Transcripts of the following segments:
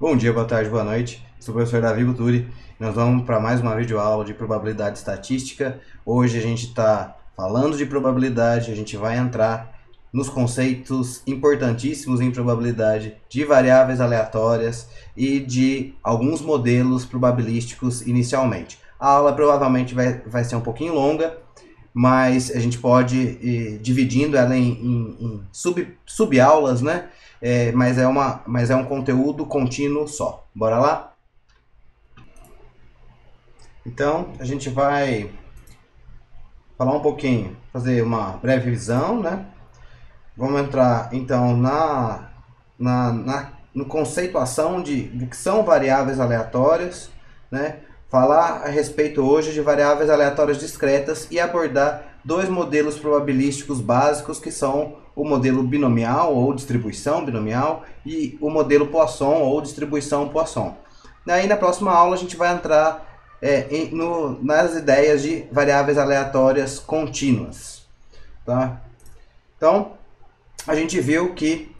Bom dia, boa tarde, boa noite. Sou o professor Davi Guturi. Nós vamos para mais uma videoaula de probabilidade estatística. Hoje a gente está falando de probabilidade, a gente vai entrar nos conceitos importantíssimos em probabilidade de variáveis aleatórias e de alguns modelos probabilísticos inicialmente. A aula provavelmente vai ser um pouquinho longa, mas a gente pode ir dividindo ela em sub-aulas, né? Mas é um conteúdo contínuo só. Bora lá? Então, a gente vai falar um pouquinho, fazer uma breve visão, né? Vamos entrar, então, no conceituação do que são variáveis aleatórias, né? Falar a respeito hoje de variáveis aleatórias discretas e abordar dois modelos probabilísticos básicos que são o modelo binomial ou distribuição binomial e o modelo Poisson ou distribuição Poisson. Daí na próxima aula a gente vai entrar nas ideias de variáveis aleatórias contínuas. Tá? Então, a gente viu que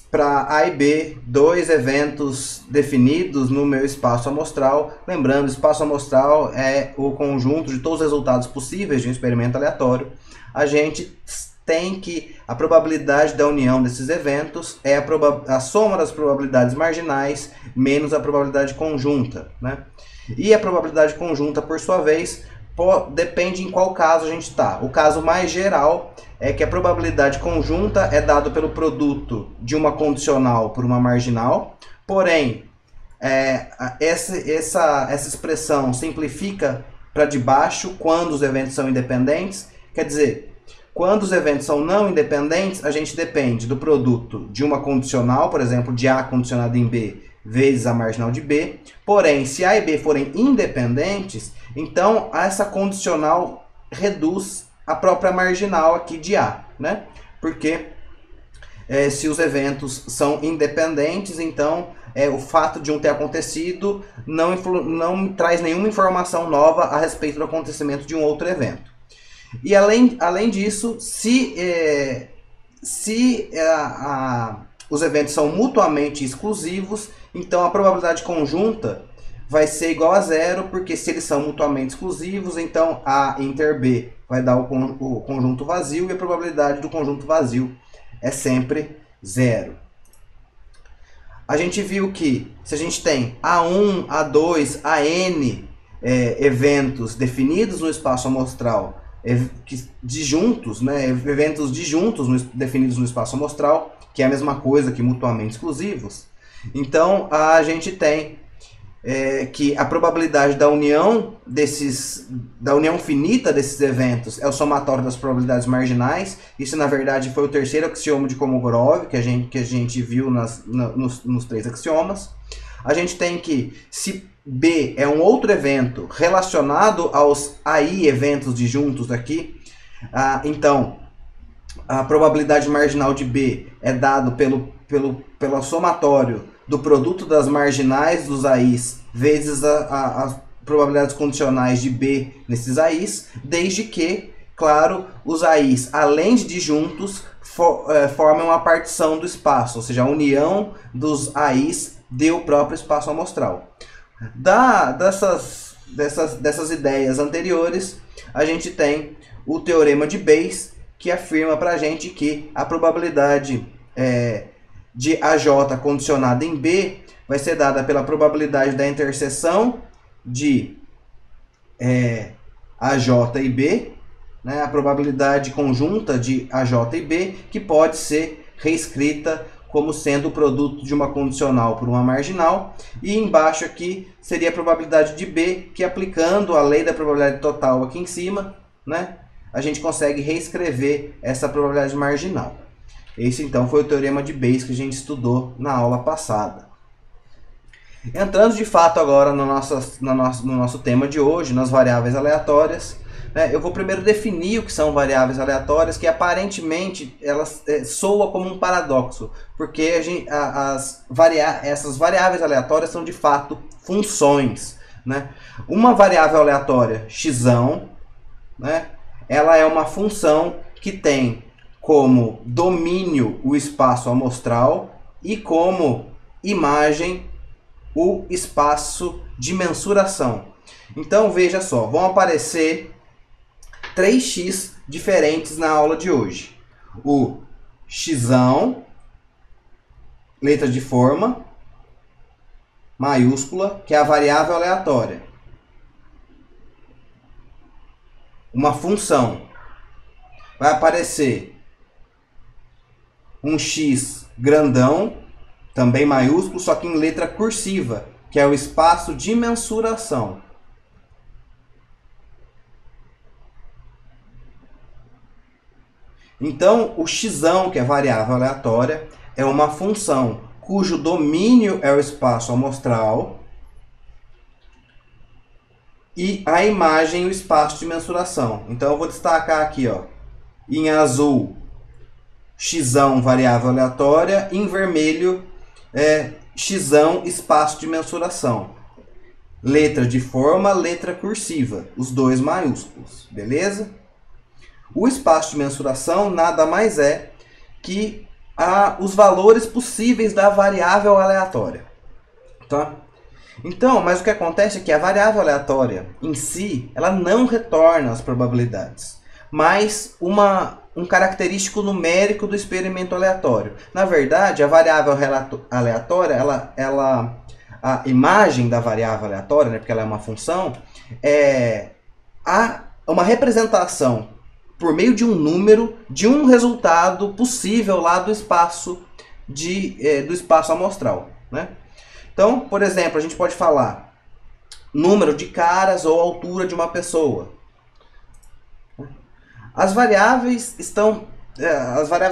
para A e B, dois eventos definidos no meu espaço amostral. Lembrando, o espaço amostral é o conjunto de todos os resultados possíveis de um experimento aleatório. A gente tem que a probabilidade da união desses eventos é a soma das probabilidades marginais menos a probabilidade conjunta, né? E a probabilidade conjunta, por sua vez, depende em qual caso a gente está. O caso mais geral é que a probabilidade conjunta é dada pelo produto de uma condicional por uma marginal, porém, essa expressão simplifica para de baixo quando os eventos são independentes. Quer dizer, quando os eventos são não independentes, a gente depende do produto de uma condicional, por exemplo, de A condicionado em B vezes a marginal de B. Porém, se A e B forem independentes, então essa condicional reduz a própria marginal aqui de A, né? Porque se os eventos são independentes, então o fato de um ter acontecido não traz nenhuma informação nova a respeito do acontecimento de um outro evento. E além disso, se os eventos são mutuamente exclusivos, então a probabilidade conjunta vai ser igual a zero, porque se eles são mutuamente exclusivos, então A inter B vai dar o conjunto vazio e a probabilidade do conjunto vazio é sempre zero. A gente viu que se a gente tem A1, A2, AN eventos definidos no espaço amostral, disjuntos, né, eventos disjuntos definidos no espaço amostral, que é a mesma coisa que mutuamente exclusivos, então a gente tem que a probabilidade da união finita desses eventos é o somatório das probabilidades marginais. Isso na verdade foi o terceiro axioma de Kolmogorov que a gente viu nos três axiomas. A gente tem que, se B é um outro evento relacionado aos AI eventos disjuntos aqui, então a probabilidade marginal de B é dado pelo somatório do produto das marginais dos AIs vezes as probabilidades condicionais de B nesses AIs, desde que, claro, os AIs, além de disjuntos, formem uma partição do espaço, ou seja, a união dos AIs do próprio espaço amostral. Dessas ideias anteriores, a gente tem o teorema de Bayes, que afirma para a gente que a probabilidade de AJ condicionada em B vai ser dada pela probabilidade da interseção de AJ e B, né, a probabilidade conjunta de AJ e B, que pode ser reescrita como sendo o produto de uma condicional por uma marginal, e embaixo aqui seria a probabilidade de B, que aplicando a lei da probabilidade total aqui em cima, né, a gente consegue reescrever essa probabilidade marginal. Esse então foi o teorema de Bayes que a gente estudou na aula passada. Entrando de fato agora no nosso tema de hoje, nas variáveis aleatórias, né, eu vou primeiro definir o que são variáveis aleatórias, que aparentemente elas soa como um paradoxo, porque essas variáveis aleatórias são de fato funções, né? Uma variável aleatória x, né, ela é uma função que tem como domínio o espaço amostral e como imagem o espaço de mensuração. Então veja só, vão aparecer 3x diferentes na aula de hoje. O xão, letra de forma, maiúscula, que é a variável aleatória. Uma função. Vai aparecer um x grandão, também maiúsculo, só que em letra cursiva, que é o espaço de mensuração. Então, o xão, que é variável aleatória, é uma função cujo domínio é o espaço amostral e a imagem o espaço de mensuração. Então, eu vou destacar aqui, ó, em azul, xão, variável aleatória, em vermelho, xão, espaço de mensuração. Letra de forma, letra cursiva, os dois maiúsculos, beleza? O espaço de mensuração nada mais é que os valores possíveis da variável aleatória. Tá? Então, mas o que acontece é que a variável aleatória em si, ela não retorna as probabilidades, mas um característico numérico do experimento aleatório. Na verdade, a variável aleatória, a imagem da variável aleatória, né, porque ela é uma função, é uma representação por meio de um número, de um resultado possível lá do espaço, do espaço amostral. Né? Então, por exemplo, a gente pode falar número de caras ou altura de uma pessoa. As variáveis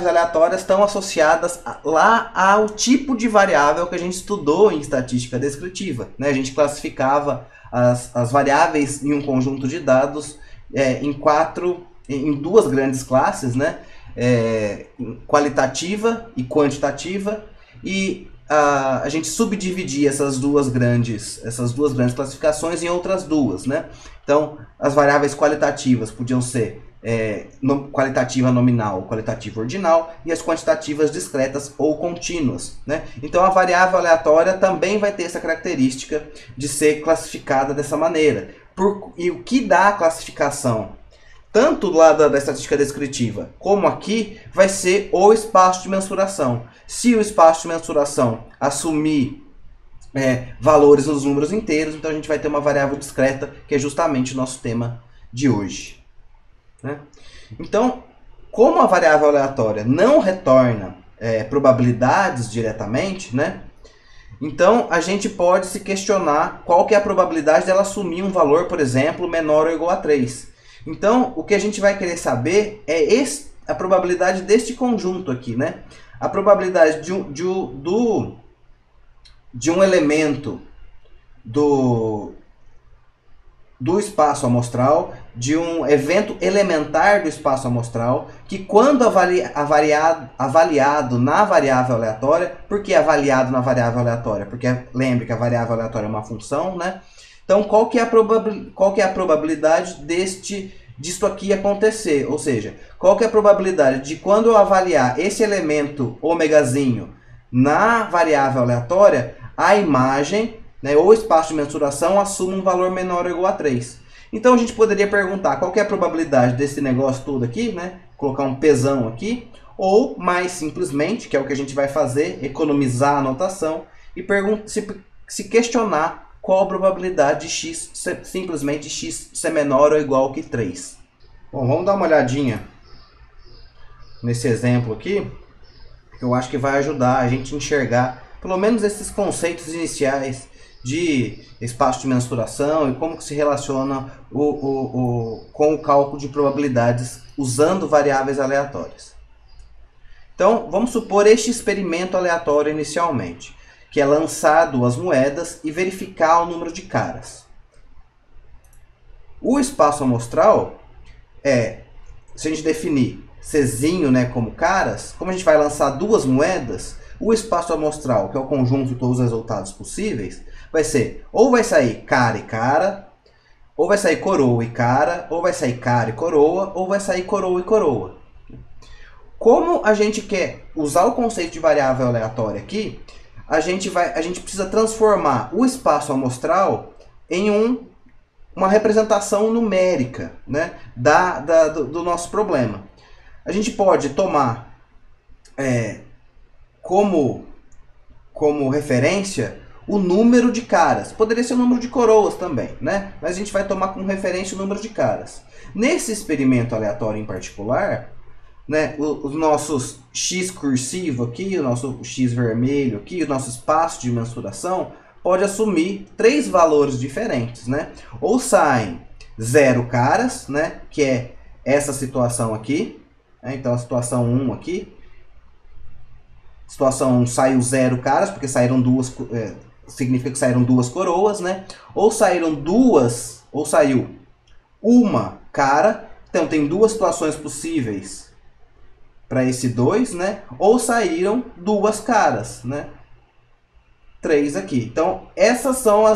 aleatórias estão associadas lá ao tipo de variável que a gente estudou em estatística descritiva. Né? A gente classificava as variáveis em um conjunto de dados em duas grandes classes, né? Qualitativa e quantitativa, e a gente subdividia essas duas grandes classificações em outras duas, né? Então, as variáveis qualitativas podiam ser qualitativa nominal ou qualitativa ordinal, e as quantitativas discretas ou contínuas, né? Então, a variável aleatória também vai ter essa característica de ser classificada dessa maneira. E o que dá a classificação, tanto lá da estatística descritiva como aqui, vai ser o espaço de mensuração. Se o espaço de mensuração assumir valores nos números inteiros, então a gente vai ter uma variável discreta, que é justamente o nosso tema de hoje. Né? Então, como a variável aleatória não retorna probabilidades diretamente, né? Então a gente pode se questionar qual que é a probabilidade dela assumir um valor, por exemplo, menor ou igual a 3. Então, o que a gente vai querer saber é a probabilidade deste conjunto aqui, né? A probabilidade de um elemento do espaço amostral, de um evento elementar do espaço amostral, que quando avaliado na variável aleatória, por que avaliado na variável aleatória? Porque lembre que a variável aleatória é uma função, né? Então, qual que é a probabilidade disto aqui acontecer? Ou seja, qual que é a probabilidade de quando eu avaliar esse elemento ômegazinho na variável aleatória, a imagem, né, ou espaço de mensuração assuma um valor menor ou igual a 3. Então, a gente poderia perguntar qual que é a probabilidade desse negócio todo aqui, né? Colocar um pesão aqui, ou mais simplesmente, que é o que a gente vai fazer, economizar a notação e se questionar qual a probabilidade de x, simplesmente x ser menor ou igual que 3. Bom, vamos dar uma olhadinha nesse exemplo aqui, que eu acho que vai ajudar a gente a enxergar pelo menos esses conceitos iniciais de espaço de mensuração e como que se relaciona com o cálculo de probabilidades usando variáveis aleatórias. Então, vamos supor este experimento aleatório inicialmente, que é lançar duas moedas e verificar o número de caras. O espaço amostral se a gente definir Czinho, né, como caras, como a gente vai lançar duas moedas, o espaço amostral, que é o conjunto de todos os resultados possíveis, vai ser, ou vai sair cara e cara, ou vai sair coroa e cara, ou vai sair cara e coroa, ou vai sair coroa e coroa. Como a gente quer usar o conceito de variável aleatória aqui, a gente precisa transformar o espaço amostral em uma representação numérica, né, do nosso problema. A gente pode tomar como referência o número de caras. Poderia ser o número de coroas também, né? Mas a gente vai tomar como referência o número de caras. Nesse experimento aleatório em particular, né, os nossos x cursivo aqui, o nosso x vermelho aqui, o nosso espaço de mensuração pode assumir 3 valores diferentes, né? Ou saem 0 caras, né, que é essa situação aqui, né? Então a situação 1 aqui, situação 1 saiu 0 caras, porque saíram duas, significa que saíram 2 coroas, né? Ou saiu uma cara, então tem 2 situações possíveis para esse 2, né? Ou saíram 2 caras, né? 3 aqui. Então, essas são a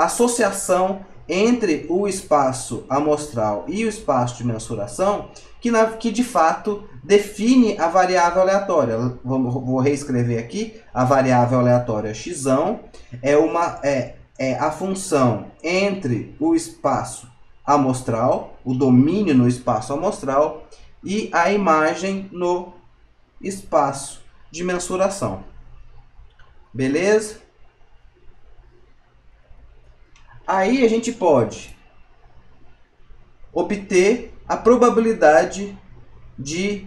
associação entre o espaço amostral e o espaço de mensuração, que de fato define a variável aleatória. Vou reescrever aqui. A variável aleatória x é a função entre o espaço amostral, o domínio no espaço amostral, e a imagem no espaço de mensuração. Beleza? Aí a gente pode obter a probabilidade de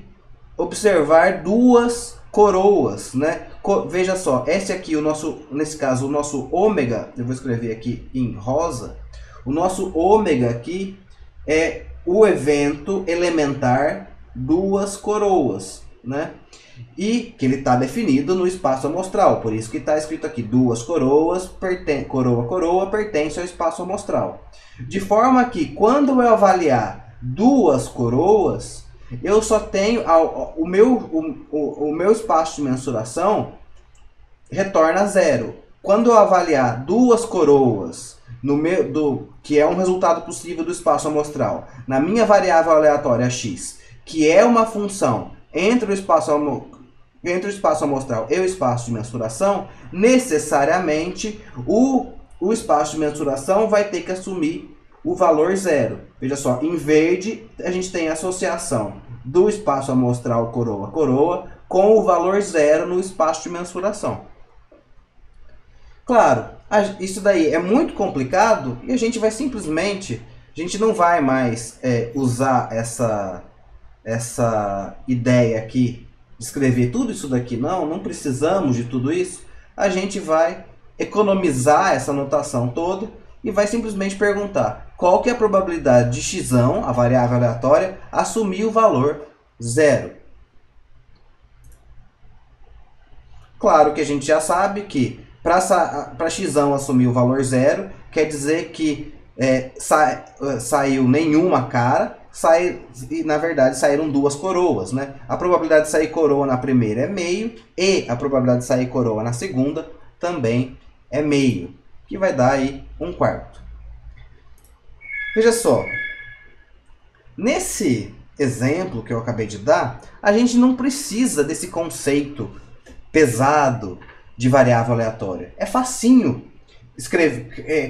observar 2 coroas, né? Veja só, esse aqui, nesse caso, o nosso ômega, eu vou escrever aqui em rosa, o nosso ômega aqui é o evento elementar 2 coroas, né? E que ele está definido no espaço amostral, por isso que está escrito aqui 2 coroas, coroa pertence ao espaço amostral. De forma que quando eu avaliar 2 coroas, eu só tenho o meu espaço de mensuração retorna 0. Quando eu avaliar 2 coroas que é um resultado possível do espaço amostral, na minha variável aleatória x, que é uma função entre o espaço amostral e o espaço de mensuração, necessariamente o espaço de mensuração vai ter que assumir o valor 0. Veja só, em verde a gente tem a associação do espaço amostral coroa com o valor 0 no espaço de mensuração. Claro, isso daí é muito complicado e a gente não vai mais usar essa ideia aqui, de escrever tudo isso daqui, não precisamos de tudo isso. A gente vai economizar essa notação toda e vai simplesmente perguntar qual que é a probabilidade de x, a variável aleatória, assumir o valor 0. Claro que a gente já sabe que para x assumir o valor 0, quer dizer que saiu nenhuma cara, e na verdade saíram 2 coroas, né? A probabilidade de sair coroa na primeira é meio, e a probabilidade de sair coroa na segunda também é meio, que vai dar aí 1/4. Veja só, nesse exemplo que eu acabei de dar, a gente não precisa desse conceito pesado de variável aleatória. É facinho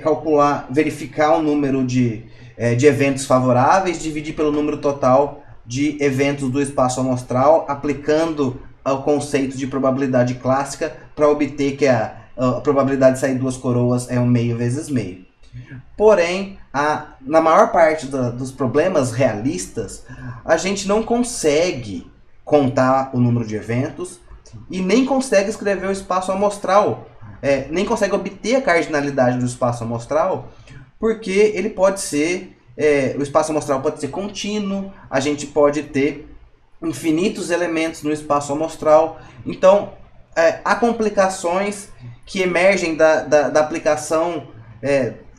calcular, verificar o número de eventos favoráveis, dividir pelo número total de eventos do espaço amostral, aplicando o conceito de probabilidade clássica para obter que a probabilidade de sair 2 coroas é 1 meio vezes meio. Porém, na maior parte dos problemas realistas, a gente não consegue contar o número de eventos e nem consegue escrever o espaço amostral, nem consegue obter a cardinalidade do espaço amostral, porque ele pode ser, o espaço amostral pode ser contínuo, a gente pode ter infinitos elementos no espaço amostral. Então, há complicações que emergem da aplicação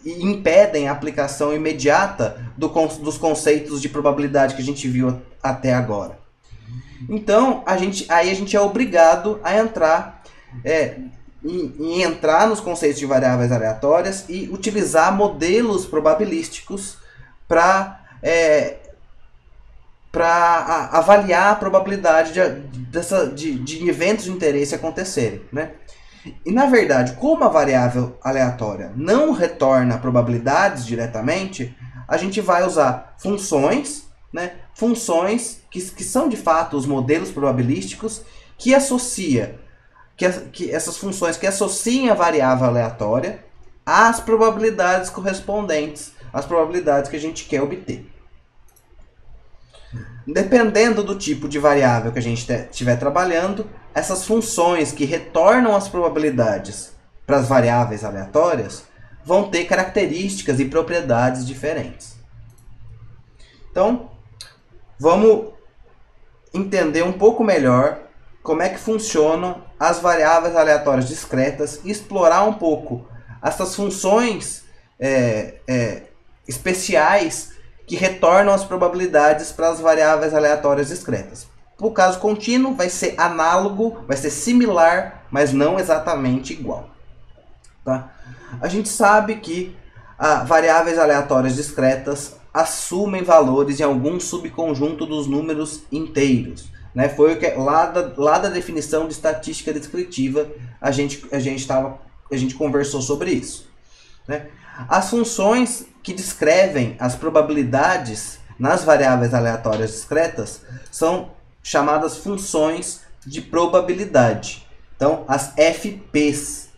e impedem a aplicação imediata dos conceitos de probabilidade que a gente viu até agora. Então, aí a gente é obrigado a entrar nos conceitos de variáveis aleatórias e utilizar modelos probabilísticos para para avaliar a probabilidade de eventos de interesse acontecerem, né? E na verdade, como a variável aleatória não retorna probabilidades diretamente, a gente vai usar funções, né? Funções que são de fato os modelos probabilísticos que essas funções que associam a variável aleatória às probabilidades correspondentes às probabilidades que a gente quer obter. Dependendo do tipo de variável que a gente estiver trabalhando, essas funções que retornam as probabilidades para as variáveis aleatórias vão ter características e propriedades diferentes. Então, vamos entender um pouco melhor como é que funcionam as variáveis aleatórias discretas e explorar um pouco essas funções especiais que retornam as probabilidades para as variáveis aleatórias discretas. Para o caso contínuo, vai ser análogo, vai ser similar, mas não exatamente igual. Tá? A gente sabe que variáveis aleatórias discretas assumem valores em algum subconjunto dos números inteiros. Né? Foi o que lá da definição de estatística descritiva a gente conversou sobre isso. Né? As funções que descrevem as probabilidades nas variáveis aleatórias discretas são chamadas funções de probabilidade. Então, as FPs,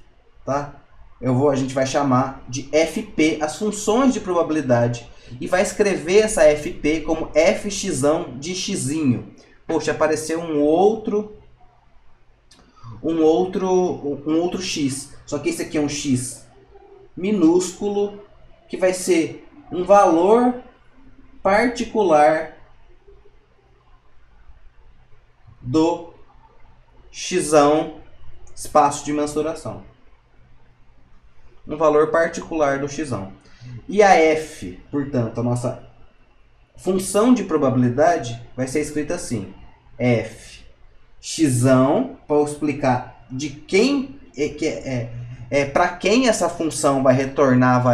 tá? A gente vai chamar de FP as funções de probabilidade e vai escrever essa FP como fx de xzinho. Poxa, apareceu um outro x. Só que esse aqui é um x minúsculo que vai ser um valor particular do xão espaço de mensuração. Um valor particular do xão. E a f, portanto, a nossa função de probabilidade vai ser escrita assim: f xão, para explicar de quem para quem essa função vai retornar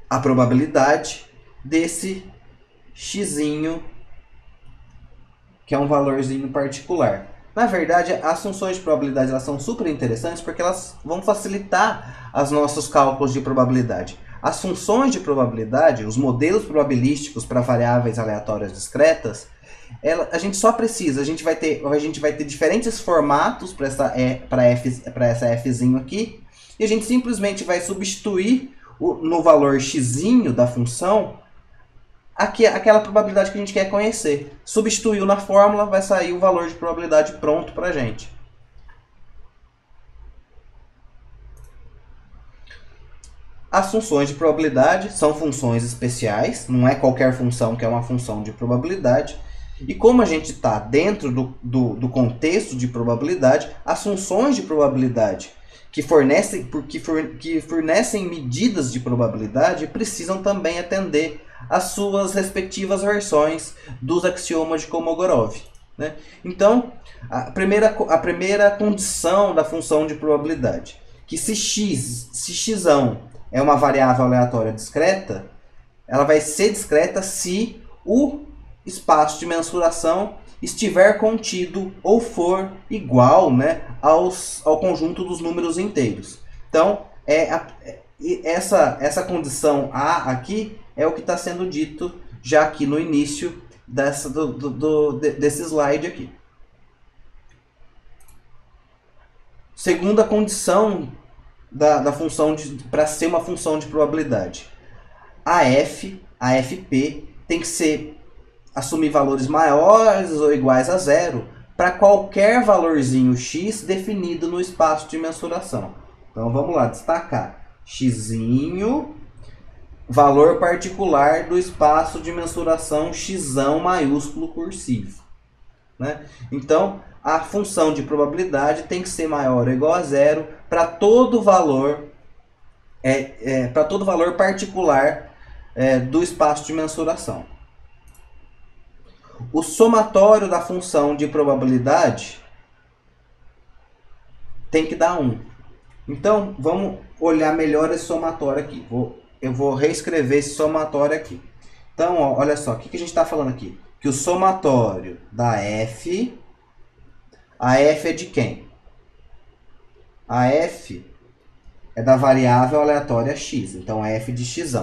a probabilidade desse xzinho, que é um valorzinho particular. Na verdade, as funções de probabilidade elas são super interessantes porque elas vão facilitar os nossos cálculos de probabilidade. As funções de probabilidade, os modelos probabilísticos para variáveis aleatórias discretas, a gente só precisa, a gente vai ter diferentes formatos para essa fzinho aqui, e a gente simplesmente vai substituir no valor xzinho da função aquela probabilidade que a gente quer conhecer. Substituiu na fórmula, vai sair o valor de probabilidade pronto para a gente. As funções de probabilidade são funções especiais, não é qualquer função que é uma função de probabilidade. E como a gente está dentro do contexto de probabilidade, as funções de probabilidade que fornecem medidas de probabilidade precisam também atender às suas respectivas versões dos axiomas de Kolmogorov. Né? Então, a primeira condição da função de probabilidade, que se xão é uma variável aleatória discreta, ela vai ser discreta se o espaço de mensuração estiver contido ou for igual, né, ao conjunto dos números inteiros. Então, essa condição A aqui é o que está sendo dito já aqui no início desse slide aqui. Segunda condição da função para ser uma função de probabilidade. A FP, tem que assumir valores maiores ou iguais a zero para qualquer valorzinho x definido no espaço de mensuração. Então vamos lá, destacar xzinho, valor particular do espaço de mensuração xão maiúsculo cursivo. Né? Então a função de probabilidade tem que ser maior ou igual a zero para todo valor particular do espaço de mensuração. O somatório da função de probabilidade tem que dar 1. Então, vamos olhar melhor esse somatório aqui. Vou eu vou reescrever esse somatório aqui. Então, ó, olha só, o que a gente está falando aqui? Que o somatório da f, a f é de quem? A f é da variável aleatória x, então a f de x.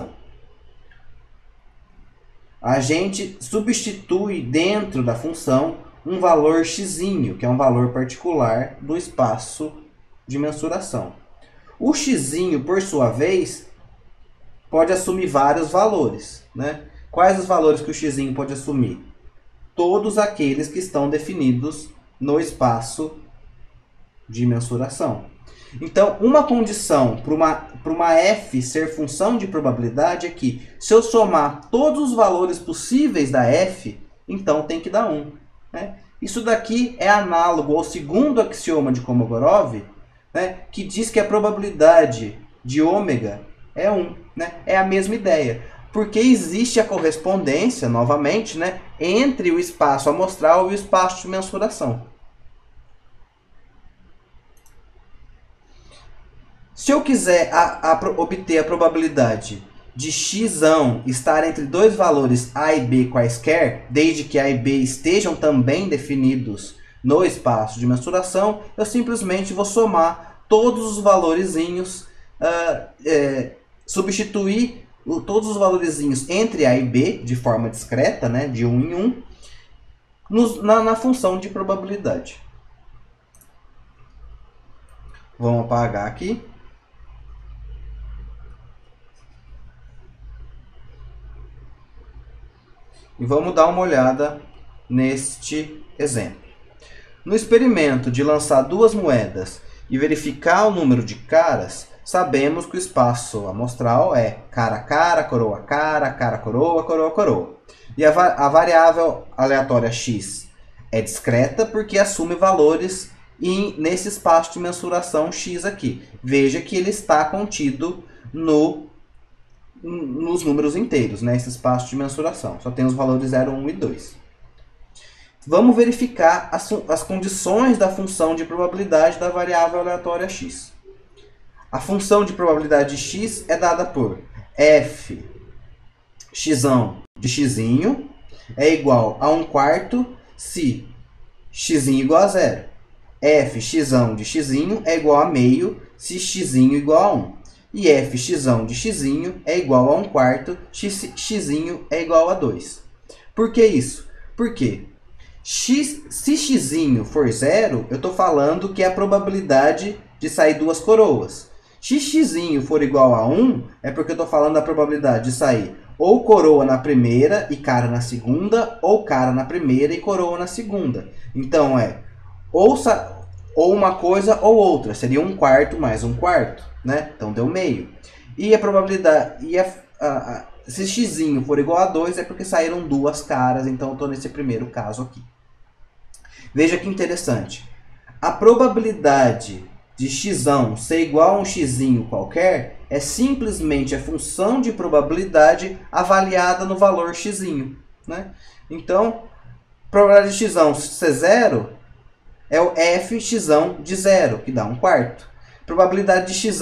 A gente substitui dentro da função um valor x, que é um valor particular do espaço de mensuração. O x, por sua vez, pode assumir vários valores, né? Quais os valores que o x pode assumir? Todos aqueles que estão definidos no espaço de mensuração. Então, uma condição para uma f ser função de probabilidade é que, se eu somar todos os valores possíveis da f, então tem que dar 1. Né? Isso daqui é análogo ao segundo axioma de Kolmogorov, né, que diz que a probabilidade de ômega é 1. Né? É a mesma ideia. Porque existe a correspondência, novamente, né, entre o espaço amostral e o espaço de mensuração. Se eu quiser obter a probabilidade de x estar entre dois valores a e b quaisquer, desde que a e b estejam também definidos no espaço de mensuração, eu simplesmente vou somar todos os valorezinhos, substituir todos os valorezinhos entre a e b de forma discreta, né, de 1 em 1, na função de probabilidade. Vamos apagar aqui. E vamos dar uma olhada neste exemplo. No experimento de lançar duas moedas e verificar o número de caras, sabemos que o espaço amostral é cara, coroa, coroa, coroa, coroa. E a variável aleatória x é discreta porque assume valores nesse espaço de mensuração x aqui. Veja que ele está contido nos números inteiros, né? Esse espaço de mensuração. Só tem os valores 0, 1 e 2. Vamos verificar as condições da função de probabilidade da variável aleatória x. A função de probabilidade de x é dada por f x de x é igual a 1/4 se x igual a 0. F x de x é igual a meio se x igual a 1. E fx de x é igual a 1/4 se x é igual a 2. Por que isso? Porque se x for 0, eu estou falando que é a probabilidade de sair duas coroas. Se x for igual a 1, é porque eu estou falando da probabilidade de sair ou coroa na primeira e cara na segunda, ou cara na primeira e coroa na segunda. Então, ou uma coisa ou outra. Seria 1/4 mais 1/4. Né? Então, deu meio. E a probabilidade... se x for igual a 2, é porque saíram duas caras. Então, eu estou nesse primeiro caso aqui. Veja que interessante. A probabilidade de x ser igual a um x qualquer é simplesmente a função de probabilidade avaliada no valor x. Né? Então, a probabilidade de x ser 0 é o fx de 0, que dá 1/4. Probabilidade de x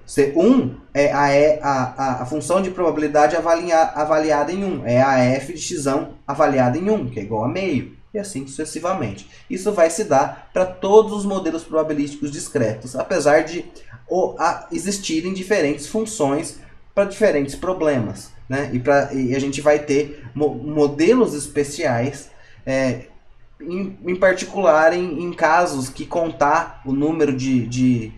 ser 1 é a função de probabilidade avaliada em 1. É a f de x avaliada em 1, que é igual a meio. E assim sucessivamente. Isso vai se dar para todos os modelos probabilísticos discretos, apesar de existirem diferentes funções para diferentes problemas. Né? E a gente vai ter modelos especiais, em particular em casos que contar o número de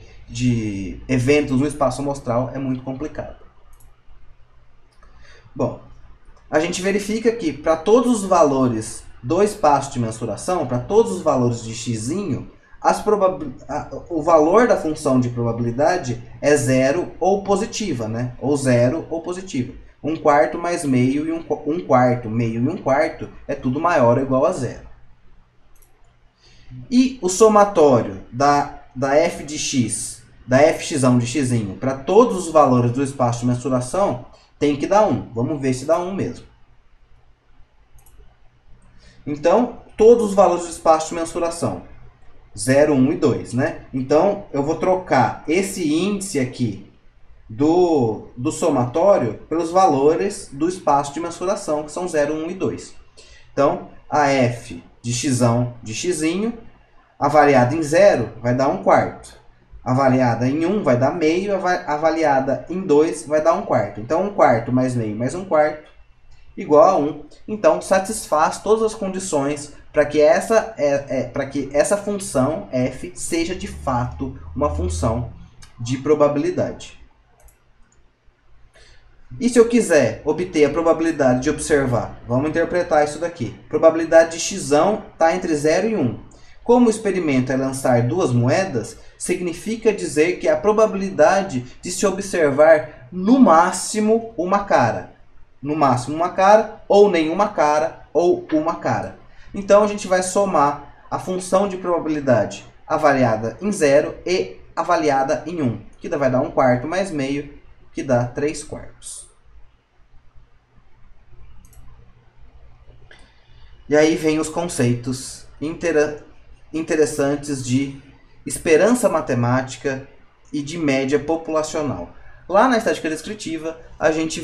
eventos no espaço amostral é muito complicado. Bom, a gente verifica que para todos os valores do espaço de mensuração, para todos os valores de x, o valor da função de probabilidade é 0 ou positiva, né? Ou 0 ou positiva. 1/4 mais meio e 1/4, meio e 1/4 é tudo maior ou igual a 0. E o somatório da f de x, da fx de x, para todos os valores do espaço de mensuração tem que dar 1. Vamos ver se dá 1 mesmo. Então, todos os valores do espaço de mensuração, 0, 1 e 2, né? Então, eu vou trocar esse índice aqui do somatório pelos valores do espaço de mensuração, que são 0, 1 e 2. Então, a f de x de x, avaliada em 0 vai dar 1/4. Avaliada em 1 vai dar meio, avaliada em 2 vai dar 1/4. Então, 1/4 mais meio mais 1/4 igual a 1. Então, satisfaz todas as condições para que essa função f seja de fato uma função de probabilidade. E se eu quiser obter a probabilidade de observar? Vamos interpretar isso daqui. Probabilidade de x está entre 0 e 1. Como o experimento é lançar duas moedas, significa dizer que a probabilidade de se observar no máximo uma cara. No máximo uma cara, ou nenhuma cara, ou uma cara. Então a gente vai somar a função de probabilidade avaliada em 0 e avaliada em 1, que vai dar 1/4 mais meio, que dá 3/4. E aí vem os conceitos interessantes de esperança matemática e de média populacional. Lá na estatística descritiva, a gente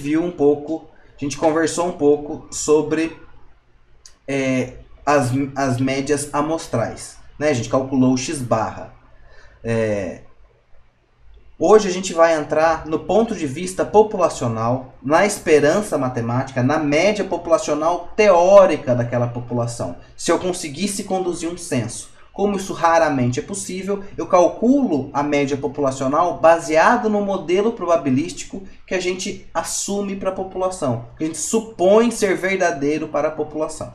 conversou um pouco sobre as médias amostrais, né? A gente calculou o x-barra. Hoje a gente vai entrar no ponto de vista populacional, na esperança matemática, na média populacional teórica daquela população. Se eu conseguisse conduzir um censo, como isso raramente é possível, eu calculo a média populacional baseado no modelo probabilístico que a gente assume para a população, que a gente supõe ser verdadeiro para a população.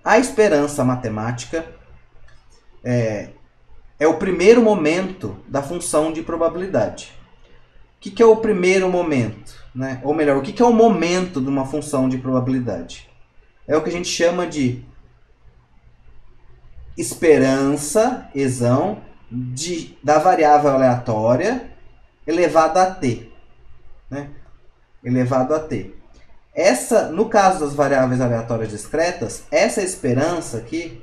A esperança matemática é o primeiro momento da função de probabilidade. O que é o primeiro momento? Né? Ou melhor, o que é o momento de uma função de probabilidade? É o que a gente chama de esperança, da variável aleatória elevado a t. Né? Elevado a t. No caso das variáveis aleatórias discretas, essa esperança aqui,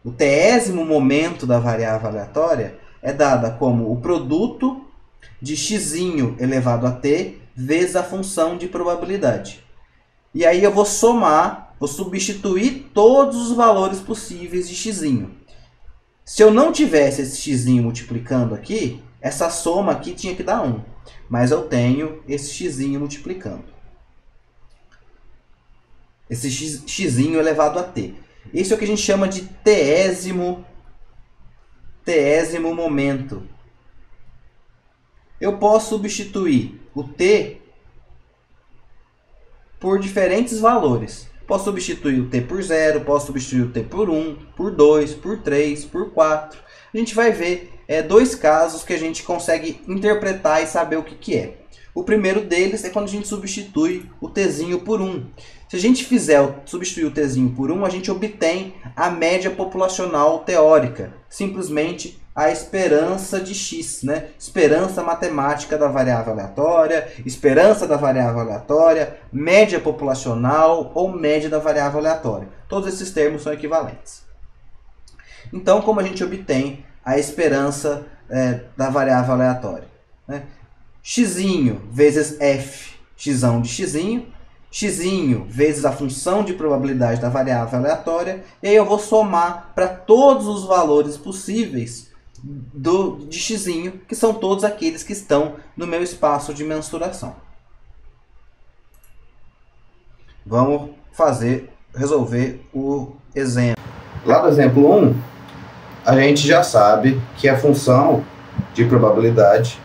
o tésimo momento da variável aleatória, é dada como o produto de x elevado a t vezes a função de probabilidade. E aí eu vou substituir todos os valores possíveis de x. Se eu não tivesse esse x multiplicando aqui, essa soma aqui tinha que dar 1. Mas eu tenho esse x multiplicando. Esse x elevado a t. Isso é o que a gente chama de tésimo momento. Eu posso substituir o t por diferentes valores. Posso substituir o t por 0, posso substituir o t por 1, por 2, por 3, por 4. A gente vai ver dois casos que a gente consegue interpretar e saber o que é. O primeiro deles é quando a gente substitui o t por 1. Se a gente substituir o t por 1, a gente obtém a média populacional teórica. Simplesmente a esperança de x, né? Esperança matemática da variável aleatória, esperança da variável aleatória, média populacional ou média da variável aleatória. Todos esses termos são equivalentes. Então, como a gente obtém a esperança da variável aleatória? Né? X vezes f x de x, x vezes a função de probabilidade da variável aleatória, e aí eu vou somar para todos os valores possíveis de x, que são todos aqueles que estão no meu espaço de mensuração. Vamos resolver o exemplo. Lá no exemplo 1, a gente já sabe que a função de probabilidade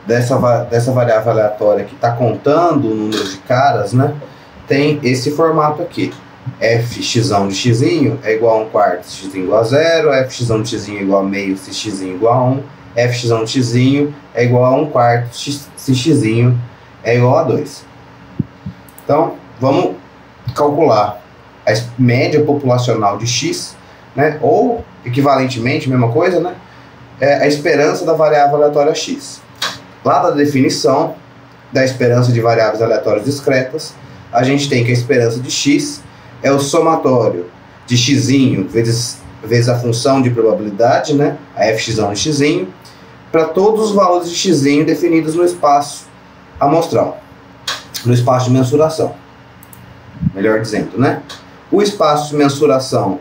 dessa variável aleatória que está contando o número de caras, né, tem esse formato aqui. Fx de x é igual a 1/4 se x igual a 0, fx de x é igual a meio se x igual a 1, fx de x é igual a 1/4 se x é igual a 2. Então, vamos calcular a média populacional de x, né, ou, equivalentemente, mesma coisa, né, a esperança da variável aleatória x. Lá da definição da esperança de variáveis aleatórias discretas, a gente tem que a esperança de x é o somatório de x vezes vezes a função de probabilidade, né, a fx1 de x, para todos os valores de x definidos no espaço amostral, no espaço de mensuração, melhor dizendo, né? O espaço de mensuração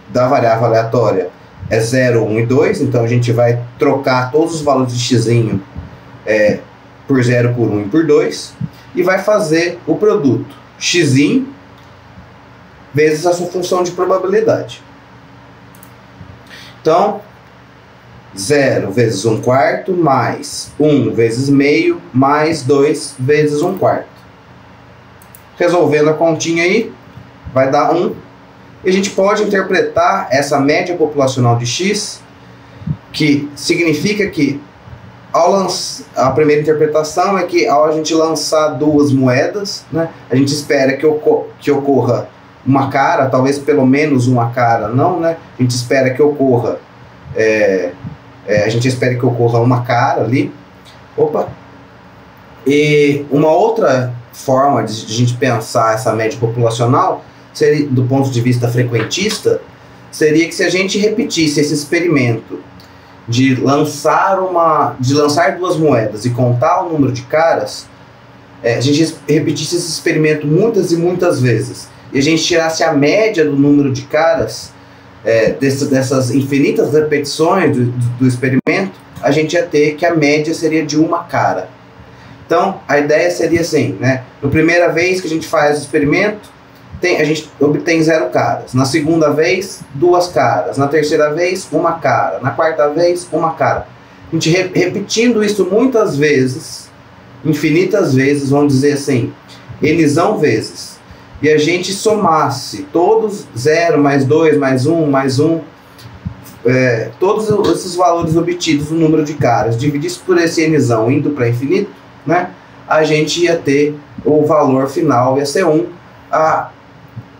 da variável aleatória é 0, 1 e 2, então a gente vai trocar todos os valores de x por 0, por 1 e por 2, e vai fazer o produto x vezes a sua função de probabilidade. Então, 0 vezes 1/4 mais 1 vezes meio mais 2 vezes 1/4. Resolvendo a continha aí, vai dar 1. E a gente pode interpretar essa média populacional de x, que significa que a primeira interpretação é que ao a gente lançar duas moedas, né, a gente espera que ocorra uma cara, talvez pelo menos uma cara, não, né? A gente espera que ocorra uma cara ali. Opa! E uma outra forma de a gente pensar essa média populacional, seria, do ponto de vista frequentista, seria que se a gente repetisse esse experimento de lançar duas moedas e contar o número de caras, a gente repetisse esse experimento muitas e muitas vezes, e a gente tirasse a média do número de caras, dessas infinitas repetições do experimento, a gente ia ter que a média seria de uma cara. Então, a ideia seria assim, né? Na primeira vez que a gente faz o experimento, a gente obtém 0 caras. Na segunda vez, 2 caras. Na terceira vez, 1 cara. Na quarta vez, 1 cara. A gente repetindo isso muitas vezes, infinitas vezes, vamos dizer assim, nzão vezes, e a gente somasse todos 0, mais 2, mais 1, mais 1, todos esses valores obtidos no número de caras, dividisse por esse nzão indo para infinito, né, a gente ia ter o valor final, ia ser 1.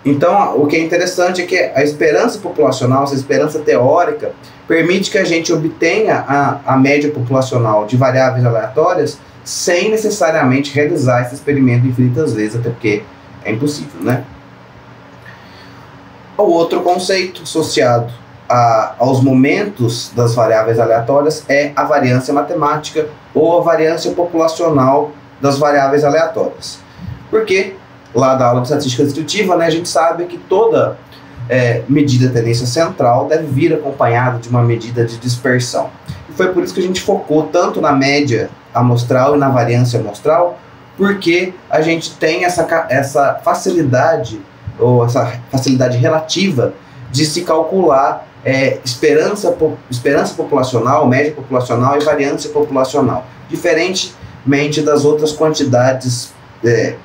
Então, o que é interessante é que a esperança populacional, essa esperança teórica, permite que a gente obtenha a média populacional de variáveis aleatórias sem necessariamente realizar esse experimento infinitas vezes, até porque é impossível, né? O outro conceito associado aos momentos das variáveis aleatórias é a variância matemática ou a variância populacional das variáveis aleatórias. Porque lá da aula de estatística descritiva, né, a gente sabe que toda medida de tendência central deve vir acompanada de uma medida de dispersão. E foi por isso que a gente focou tanto na média amostral e na variância amostral, porque a gente tem essa facilidade, ou essa facilidade relativa de se calcular esperança populacional, média populacional e variância populacional. Diferentemente das outras quantidades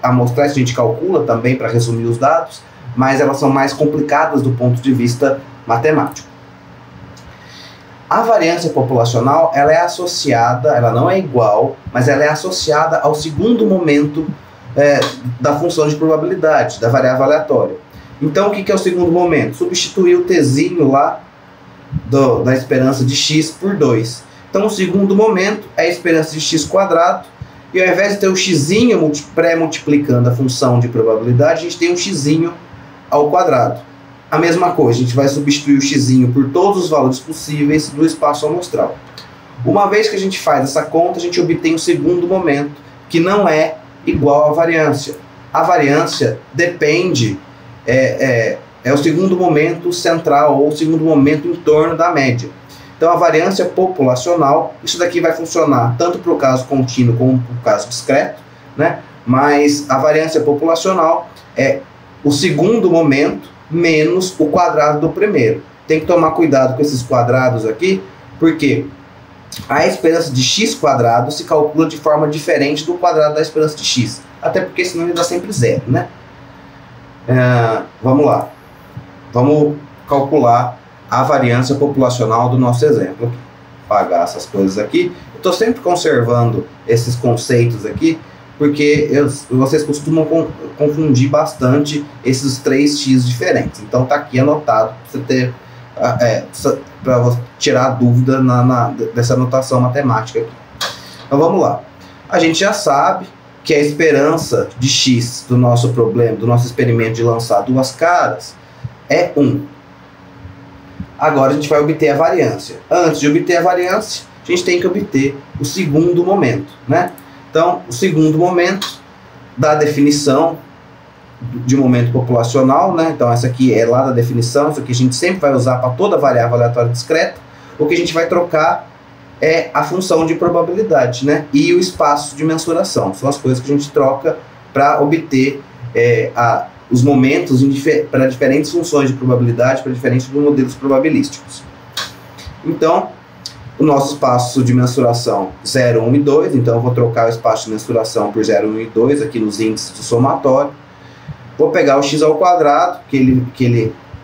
amostrais que a gente calcula também para resumir os dados, mas elas são mais complicadas do ponto de vista matemático. A variância populacional, ela é associada, ela não é igual, mas ela é associada ao segundo momento da função de probabilidade, da variável aleatória. Então, o que é o segundo momento? Substituir o tzinho lá da esperança de x por 2. Então, o segundo momento é a esperança de x quadrado, e ao invés de ter o xzinho pré-multiplicando a função de probabilidade, a gente tem um xzinho ao quadrado. A mesma coisa, a gente vai substituir o xzinho por todos os valores possíveis do espaço amostral. Uma vez que a gente faz essa conta, a gente obtém o segundo momento, que não é igual à variância. A variância depende, é o segundo momento central, ou o segundo momento em torno da média. Então, a variância populacional, isso daqui vai funcionar tanto para o caso contínuo como para o caso discreto, né? Mas a variância populacional é o segundo momento menos o quadrado do primeiro. Tem que tomar cuidado com esses quadrados aqui, porque a esperança de x quadrado se calcula de forma diferente do quadrado da esperança de x. Até porque senão ele dá sempre 0, né? Vamos lá. Vamos calcular a variância populacional do nosso exemplo. Apagar essas coisas aqui. Eu estou sempre conservando esses conceitos aqui, porque vocês costumam confundir bastante esses 3x diferentes. Então está aqui anotado para você para tirar a dúvida dessa anotação matemática aqui. Então vamos lá. A gente já sabe que a esperança de x do nosso problema, do nosso experimento de lançar duas caras, é 1. Agora a gente vai obter a variância. Antes de obter a variância, a gente tem que obter o segundo momento, né? Então, o segundo momento da definição de momento populacional, né? Então, essa aqui é lá da definição, isso aqui a gente sempre vai usar para toda variável aleatória discreta. O que a gente vai trocar é a função de probabilidade, né? E o espaço de mensuração. São as coisas que a gente troca para obter os momentos para diferentes funções de probabilidade, para diferentes modelos probabilísticos. Então, o nosso espaço de mensuração 0, 1 e 2, então eu vou trocar o espaço de mensuração por 0, 1 e 2 aqui nos índices do somatório. Vou pegar o x ao quadrado, que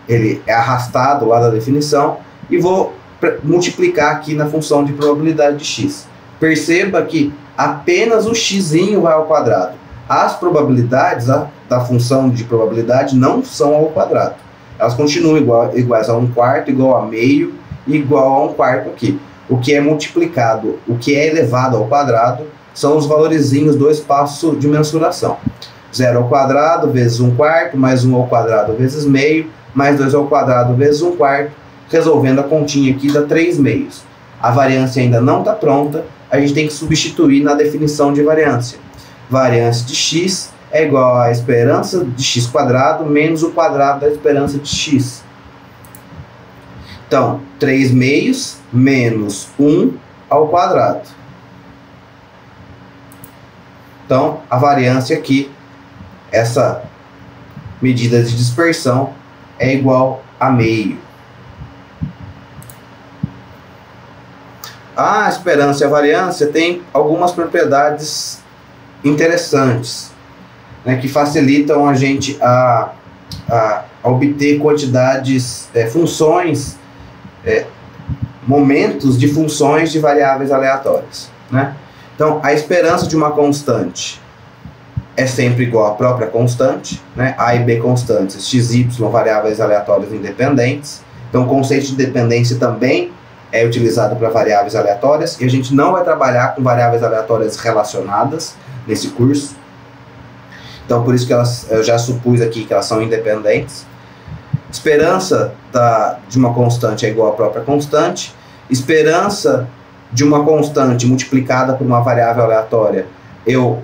ele é arrastado lá da definição, e vou multiplicar aqui na função de probabilidade de x. Perceba que apenas o x vai ao quadrado. As probabilidades da função de probabilidade não são ao quadrado. Elas continuam iguais a 1/4, igual a meio, igual a 1/4 aqui. O que é multiplicado, o que é elevado ao quadrado, são os valorezinhos do espaço de mensuração. 0 ao quadrado vezes 1/4, mais 1 ao quadrado vezes meio, mais 2 ao quadrado vezes 1/4, resolvendo a continha aqui dá 3 meios. A variância ainda não está pronta, a gente tem que substituir na definição de variância. Variância de x é igual a esperança de x quadrado menos o quadrado da esperança de x. Então, 3 meios menos 1 ao quadrado. Então, a variância aqui, essa medida de dispersão, é igual a meio. A esperança e a variância têm algumas propriedades interessantes, né, que facilitam a gente a obter quantidades, funções, momentos de funções de variáveis aleatórias, né? Então, a esperança de uma constante é sempre igual à própria constante, né? A e B constantes, x, y, variáveis aleatórias independentes. Então, o conceito de dependência também é utilizado para variáveis aleatórias, e a gente não vai trabalhar com variáveis aleatórias relacionadas nesse curso. Então, por isso que eu já supus aqui que elas são independentes. Esperança de uma constante é igual à própria constante. Esperança de uma constante multiplicada por uma variável aleatória, eu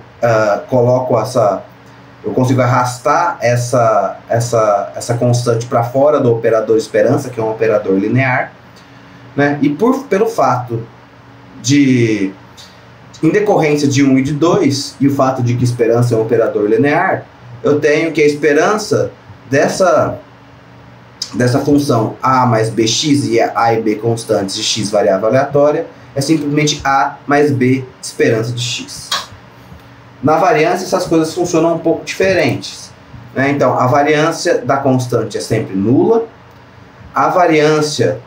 consigo arrastar essa constante para fora do operador esperança, que é um operador linear, né? E pelo fato de, em decorrência de 1 e de 2, e o fato de que esperança é um operador linear, eu tenho que a esperança dessa função a mais bx, e a e b constantes de x variável aleatória, é simplesmente a mais b esperança de x. Na variância, essas coisas funcionam um pouco diferentes, né? Então, a variância da constante é sempre nula. A variância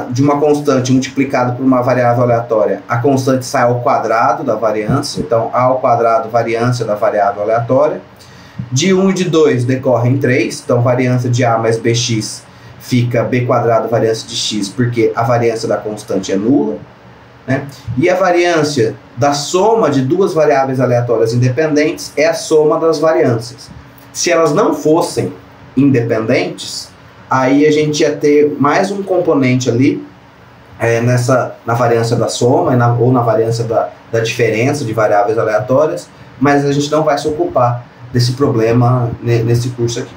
de uma constante multiplicada por uma variável aleatória, a constante sai ao quadrado da variância. Então, a ao quadrado, variância da variável aleatória. De 1 e de 2 decorrem 3, então variância de a mais bx fica b quadrado variância de x, porque a variância da constante é nula, né? E a variância da soma de duas variáveis aleatórias independentes é a soma das variâncias. Se elas não fossem independentes, aí a gente ia ter mais um componente ali, na variância da soma ou na variância da diferença de variáveis aleatórias, mas a gente não vai se ocupar desse problema nesse curso aqui.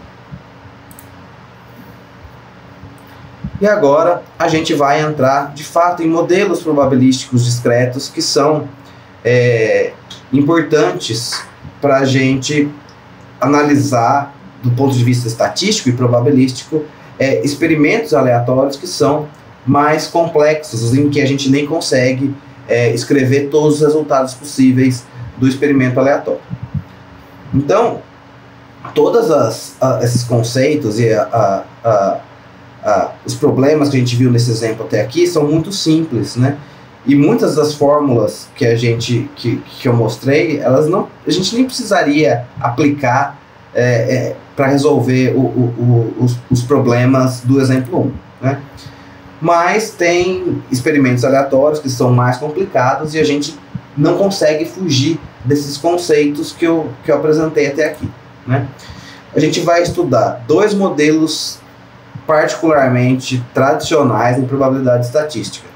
E agora a gente vai entrar de fato em modelos probabilísticos discretos que são importantes para a gente analisar do ponto de vista estatístico e probabilístico experimentos aleatórios que são mais complexos, em que a gente nem consegue escrever todos os resultados possíveis do experimento aleatório. Então, todos esses conceitos e os problemas que a gente viu nesse exemplo até aqui são muito simples, né? E muitas das fórmulas que eu mostrei, a gente nem precisaria aplicar para resolver os problemas do exemplo 1, né? Mas tem experimentos aleatórios que são mais complicados e a gente não consegue fugir desses conceitos que eu apresentei até aqui, né? A gente vai estudar dois modelos particularmente tradicionais em probabilidade estatística,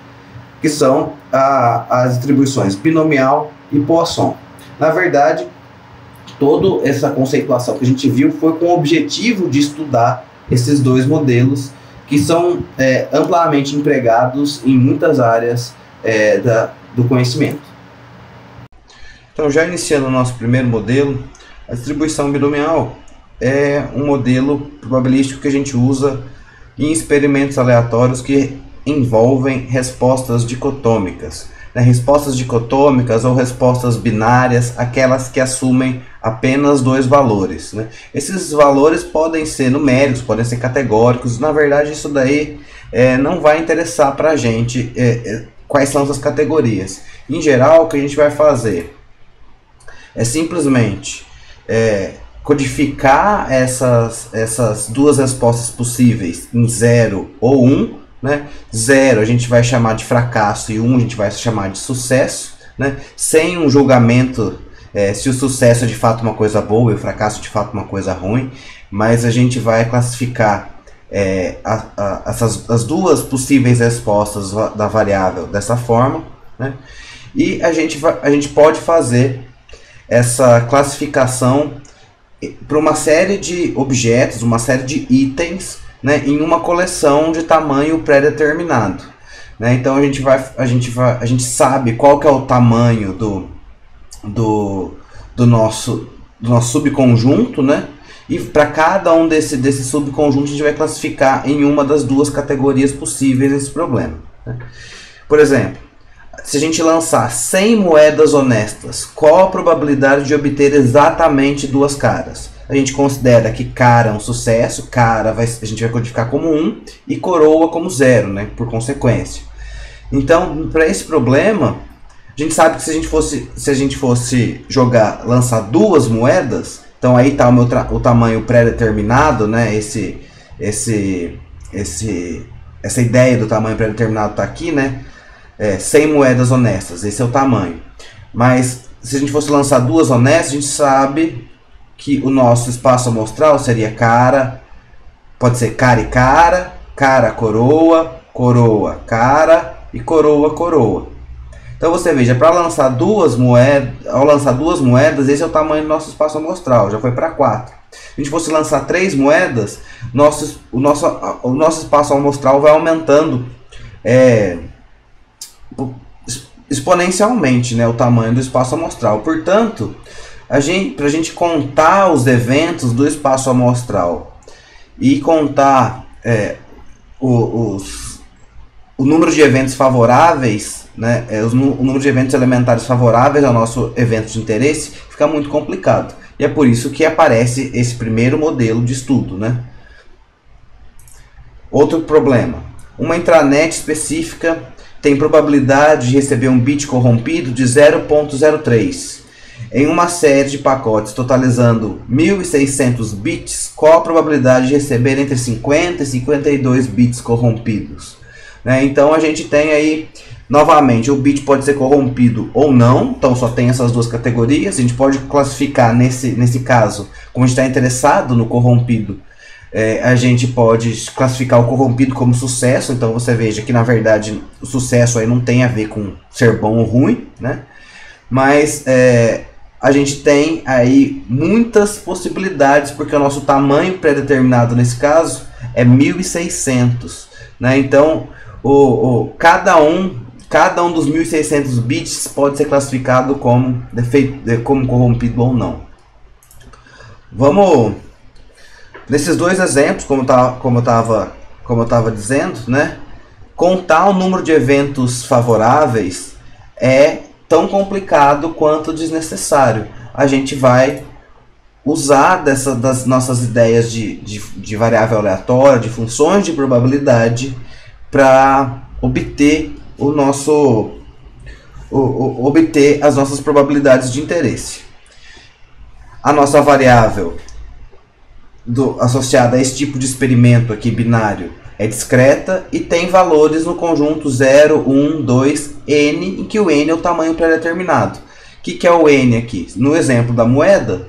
que são as distribuições binomial e Poisson. Na verdade, toda essa conceituação que a gente viu foi com o objetivo de estudar esses dois modelos que são amplamente empregados em muitas áreas do conhecimento. Então, já iniciando o nosso primeiro modelo, a distribuição binomial é um modelo probabilístico que a gente usa em experimentos aleatórios que envolvem respostas dicotômicas. Respostas dicotômicas ou respostas binárias, aquelas que assumem apenas dois valores. Esses valores podem ser numéricos, podem ser categóricos. Na verdade, isso daí não vai interessar para a gente quais são essas categorias. Em geral, o que a gente vai fazer é simplesmente codificar essas duas respostas possíveis em 0 ou 1. 0 a gente vai chamar de fracasso e 1 a gente vai chamar de sucesso, sem um julgamento se o sucesso é de fato uma coisa boa e o fracasso de fato uma coisa ruim, mas a gente vai classificar as duas possíveis respostas da variável dessa forma, e a gente pode fazer essa classificação para uma série de objetos, uma série de itens, em uma coleção de tamanho pré-determinado. Então a gente sabe qual que é o tamanho do nosso subconjunto, e para cada um desse subconjunto a gente vai classificar em uma das duas categorias possíveis esse problema. Por exemplo, se a gente lançar 100 moedas honestas, qual a probabilidade de obter exatamente duas caras? A gente considera que cara é um sucesso, cara a gente vai codificar como 1 e coroa como 0, por consequência. Então, para esse problema, a gente sabe que se a gente fosse lançar duas moedas, então aí está o tamanho pré-determinado, essa ideia do tamanho pré-determinado está aqui, 100 moedas honestas, esse é o tamanho. Mas se a gente fosse lançar duas honestas, a gente sabe que o nosso espaço amostral seria cara, pode ser cara e cara, cara coroa, coroa cara e coroa coroa. Então você veja, para lançar duas moedas, ao lançar duas moedas, esse é o tamanho do nosso espaço amostral, já foi para 4. Se a gente fosse lançar 3 moedas, o nosso espaço amostral vai aumentando exponencialmente, o tamanho do espaço amostral. Portanto, para a gente contar os eventos do espaço amostral e contar o número de eventos favoráveis, o número de eventos elementares favoráveis ao nosso evento de interesse, fica muito complicado. E é por isso que aparece esse primeiro modelo de estudo. Outro problema. Uma intranet específica tem probabilidade de receber um bit corrompido de 0.03. Em uma série de pacotes totalizando 1.600 bits, qual a probabilidade de receber entre 50 e 52 bits corrompidos? Então a gente tem aí, novamente, o bit pode ser corrompido ou não, então só tem essas duas categorias. A gente pode classificar, nesse caso, como a gente está interessado no corrompido, a gente pode classificar o corrompido como sucesso. Então você veja que na verdade o sucesso aí não tem a ver com ser bom ou ruim, mas a gente tem aí muitas possibilidades, porque o nosso tamanho pré-determinado nesse caso é 1.600, então cada um dos 1.600 bits pode ser classificado como corrompido ou não. Vamos nesses dois exemplos, como eu estava dizendo, contar o número de eventos favoráveis é tão complicado quanto desnecessário. A gente vai usar das nossas ideias de variável aleatória, de funções de probabilidade, para obter obter as nossas probabilidades de interesse. A nossa variável associada a esse tipo de experimento aqui binário é discreta e tem valores no conjunto 0, 1, 2, n, em que o n é o tamanho pré-determinado. O que é o n aqui? No exemplo da moeda,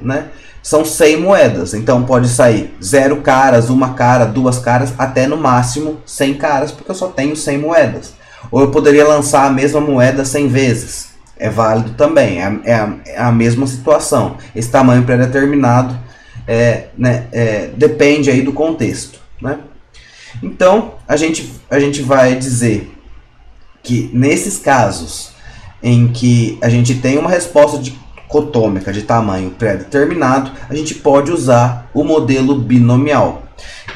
são 100 moedas. Então pode sair 0 caras, 1 cara, 2 caras, até no máximo 100 caras, porque eu só tenho 100 moedas. Ou eu poderia lançar a mesma moeda 100 vezes. É válido também, é a mesma situação. Esse tamanho pré-determinado depende aí do contexto, né? Então a gente vai dizer que nesses casos em que a gente tem uma resposta dicotômica de tamanho pré-determinado, a gente pode usar o modelo binomial.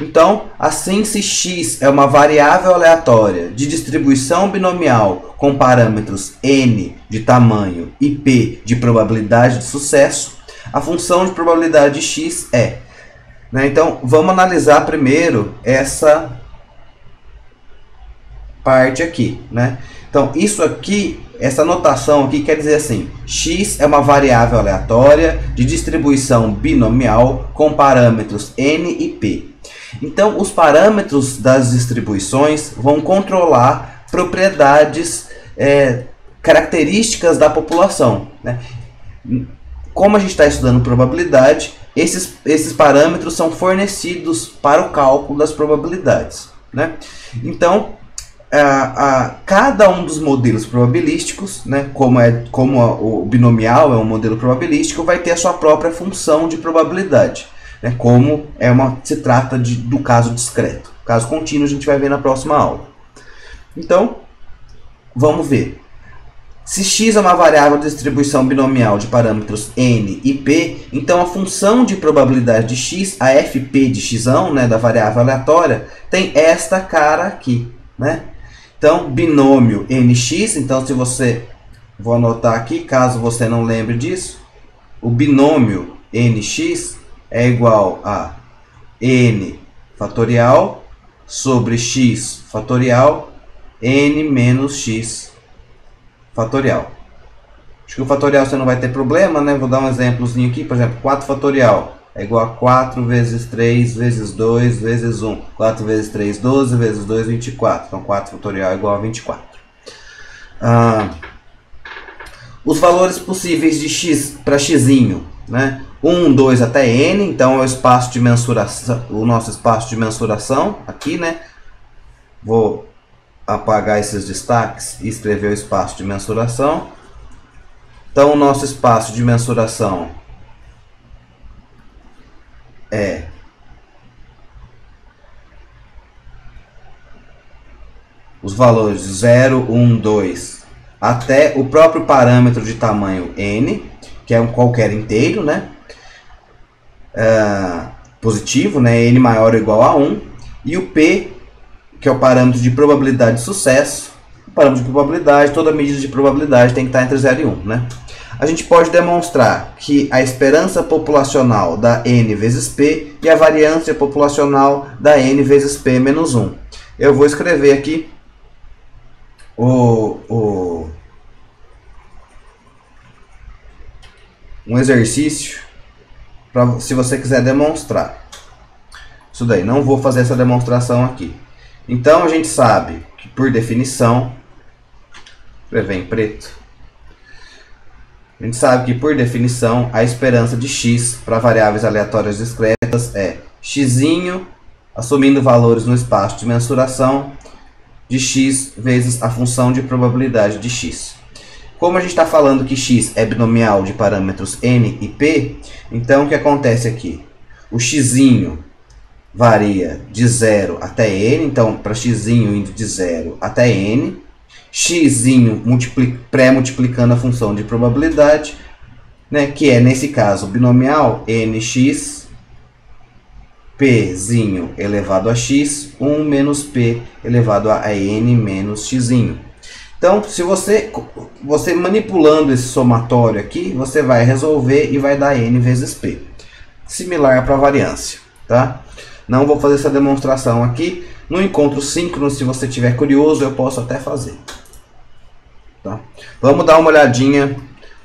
Então, assim, se x é uma variável aleatória de distribuição binomial com parâmetros n de tamanho e p de probabilidade de sucesso, a função de probabilidade de x é. Né? Então, vamos analisar primeiro essa parte aqui. Né? Então, isso aqui, essa notação aqui quer dizer assim: x é uma variável aleatória de distribuição binomial com parâmetros n e p. Então, os parâmetros das distribuições vão controlar propriedades, características da população. Né? Como a gente está estudando probabilidade, esses parâmetros são fornecidos para o cálculo das probabilidades. Né? Então, cada um dos modelos probabilísticos, né, como o binomial é um modelo probabilístico, vai ter a sua própria função de probabilidade. Né, como se trata do caso discreto. O caso contínuo a gente vai ver na próxima aula. Então, vamos ver. Se x é uma variável de distribuição binomial de parâmetros n e p, então a função de probabilidade de x, a fp de x, né, da variável aleatória, tem esta cara aqui. Né? Então, binômio nx, então vou anotar aqui, caso você não lembre disso, o binômio nx é igual a n fatorial sobre x fatorial n menos x fatorial. Acho que o fatorial você não vai ter problema, né? Vou dar um exemplozinho aqui, por exemplo, 4 fatorial é igual a 4 vezes 3 vezes 2 vezes 1. 4 vezes 3, 12 vezes 2, 24. Então 4 fatorial é igual a 24. Os valores possíveis de x para x, né? 1, 2 até n, então é o espaço de mensuração, o nosso espaço de mensuração aqui, né? Vou apagar esses destaques e escrever o espaço de mensuração. Então o nosso espaço de mensuração é os valores 0, 1, 2 até o próprio parâmetro de tamanho n, que é um qualquer inteiro, né? Positivo, né? N maior ou igual a 1, e o P, que é o parâmetro de probabilidade de sucesso. O parâmetro de probabilidade, toda medida de probabilidade tem que estar entre 0 e 1, né? A gente pode demonstrar que a esperança populacional da n vezes P e a variância populacional da n vezes P menos 1. Eu vou escrever aqui um exercício se você quiser demonstrar. Isso daí, não vou fazer essa demonstração aqui. Então a gente sabe que por definição, vou escrever em preto, a gente sabe que por definição a esperança de x para variáveis aleatórias discretas é x, assumindo valores no espaço de mensuração, de x vezes a função de probabilidade de x. Como a gente está falando que x é binomial de parâmetros n e p, então o que acontece aqui? O x varia de 0 até n, então para x indo de 0 até n, x pré-multiplicando a função de probabilidade, né, que é nesse caso binomial nx, p elevado a x, 1 menos p elevado a n menos x. Então, se você manipulando esse somatório aqui, você vai resolver e vai dar n vezes p. Similar para a variância, tá? Não vou fazer essa demonstração aqui. No encontro síncrono, se você estiver curioso, eu posso até fazer. Tá? Vamos dar uma olhadinha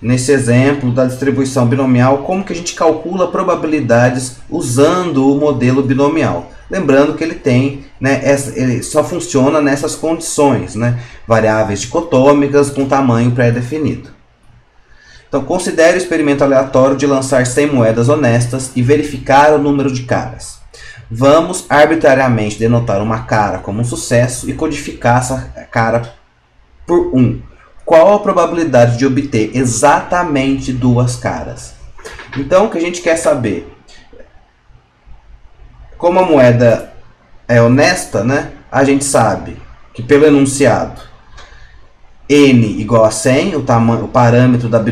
nesse exemplo da distribuição binomial, como que a gente calcula probabilidades usando o modelo binomial. Lembrando que ele tem, né, ele só funciona nessas condições, né, variáveis dicotômicas com tamanho pré-definido. Então, considere o experimento aleatório de lançar 100 moedas honestas e verificar o número de caras. Vamos arbitrariamente denotar uma cara como um sucesso e codificar essa cara por 1. Qual a probabilidade de obter exatamente 2 caras? Então, o que a gente quer saber? Como a moeda é honesta, né? A gente sabe que pelo enunciado n igual a 100, o parâmetro da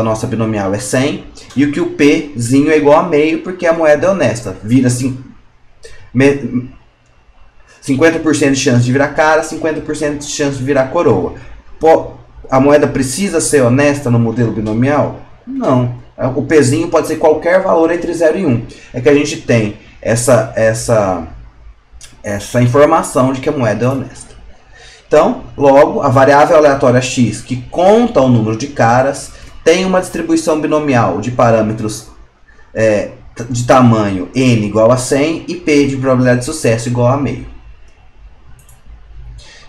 nossa binomial é 100, e o que o pzinho é igual a meio, porque a moeda é honesta. Vira 50% de chance de virar cara, 50% de chance de virar coroa. A moeda precisa ser honesta no modelo binomial? Não. O pzinho pode ser qualquer valor entre 0 e 1. É que a gente tem essa informação de que a moeda é honesta. Então, logo, a variável aleatória x, que conta o número de caras, tem uma distribuição binomial de parâmetros de tamanho n igual a 100 e p de probabilidade de sucesso igual a meio.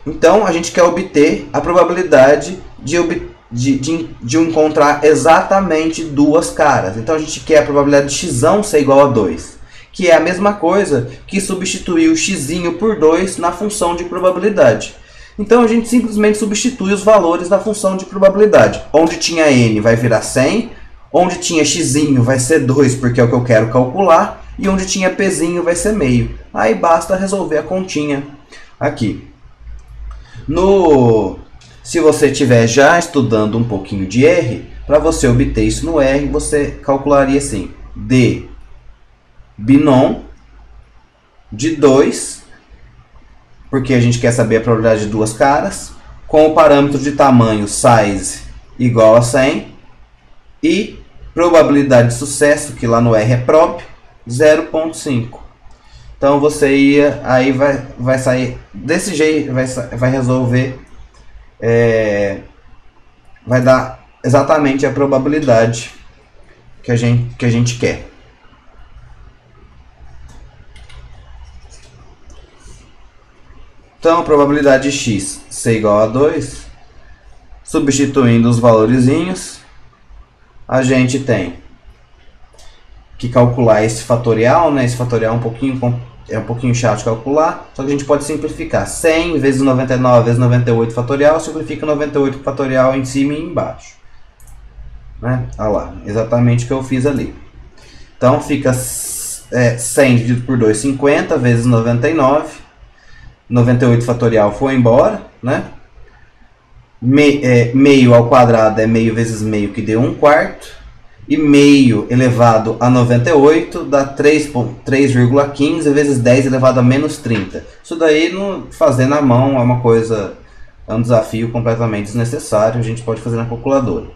Então, a gente quer obter a probabilidade de encontrar exatamente 2 caras. Então, a gente quer a probabilidade de x ser igual a 2, que é a mesma coisa que substituir o x por 2 na função de probabilidade. Então, a gente simplesmente substitui os valores da função de probabilidade. Onde tinha n vai virar 100, onde tinha x vai ser 2, porque é o que eu quero calcular, e onde tinha p vai ser meio. Aí basta resolver a continha aqui. Se você estiver já estudando um pouquinho de R, para você obter isso no R, você calcularia assim: d binom de 2, porque a gente quer saber a probabilidade de 2 caras, com o parâmetro de tamanho size igual a 100, e probabilidade de sucesso, que lá no R é prop, 0,5. Então você vai sair desse jeito, vai resolver, vai dar exatamente a probabilidade que a gente quer. Então, a probabilidade de x ser igual a 2, substituindo os valorezinhos, a gente tem que calcular esse fatorial, né? Esse fatorial é um pouquinho chato de calcular, só que a gente pode simplificar. 100 vezes 99 vezes 98 fatorial, simplifica 98 fatorial em cima e embaixo. Né? Olha lá, exatamente o que eu fiz ali. Então, fica 100 dividido por 2, 50 vezes 99. 98 fatorial foi embora, né? Meio ao quadrado é meio vezes meio, que deu 1/4. E meio elevado a 98 dá 3,15 vezes 10 elevado a menos 30. Isso daí, fazer na mão, é um desafio completamente desnecessário. A gente pode fazer na calculadora.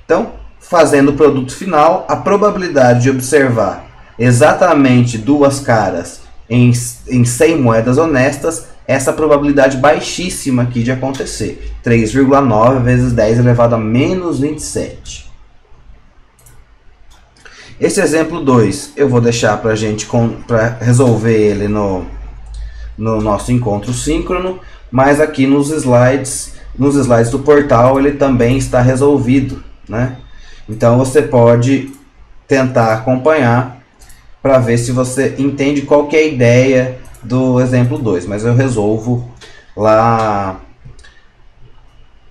Então, fazendo o produto final, a probabilidade de observar exatamente 2 caras em 100 moedas honestas, essa probabilidade baixíssima aqui de acontecer. 3,9 vezes 10 elevado a menos 27. Esse exemplo 2 eu vou deixar para a gente resolver ele no nosso encontro síncrono, mas aqui nos slides do portal ele também está resolvido, né? Então você pode tentar acompanhar para ver se você entende qual que é a ideia do exemplo 2, mas eu resolvo lá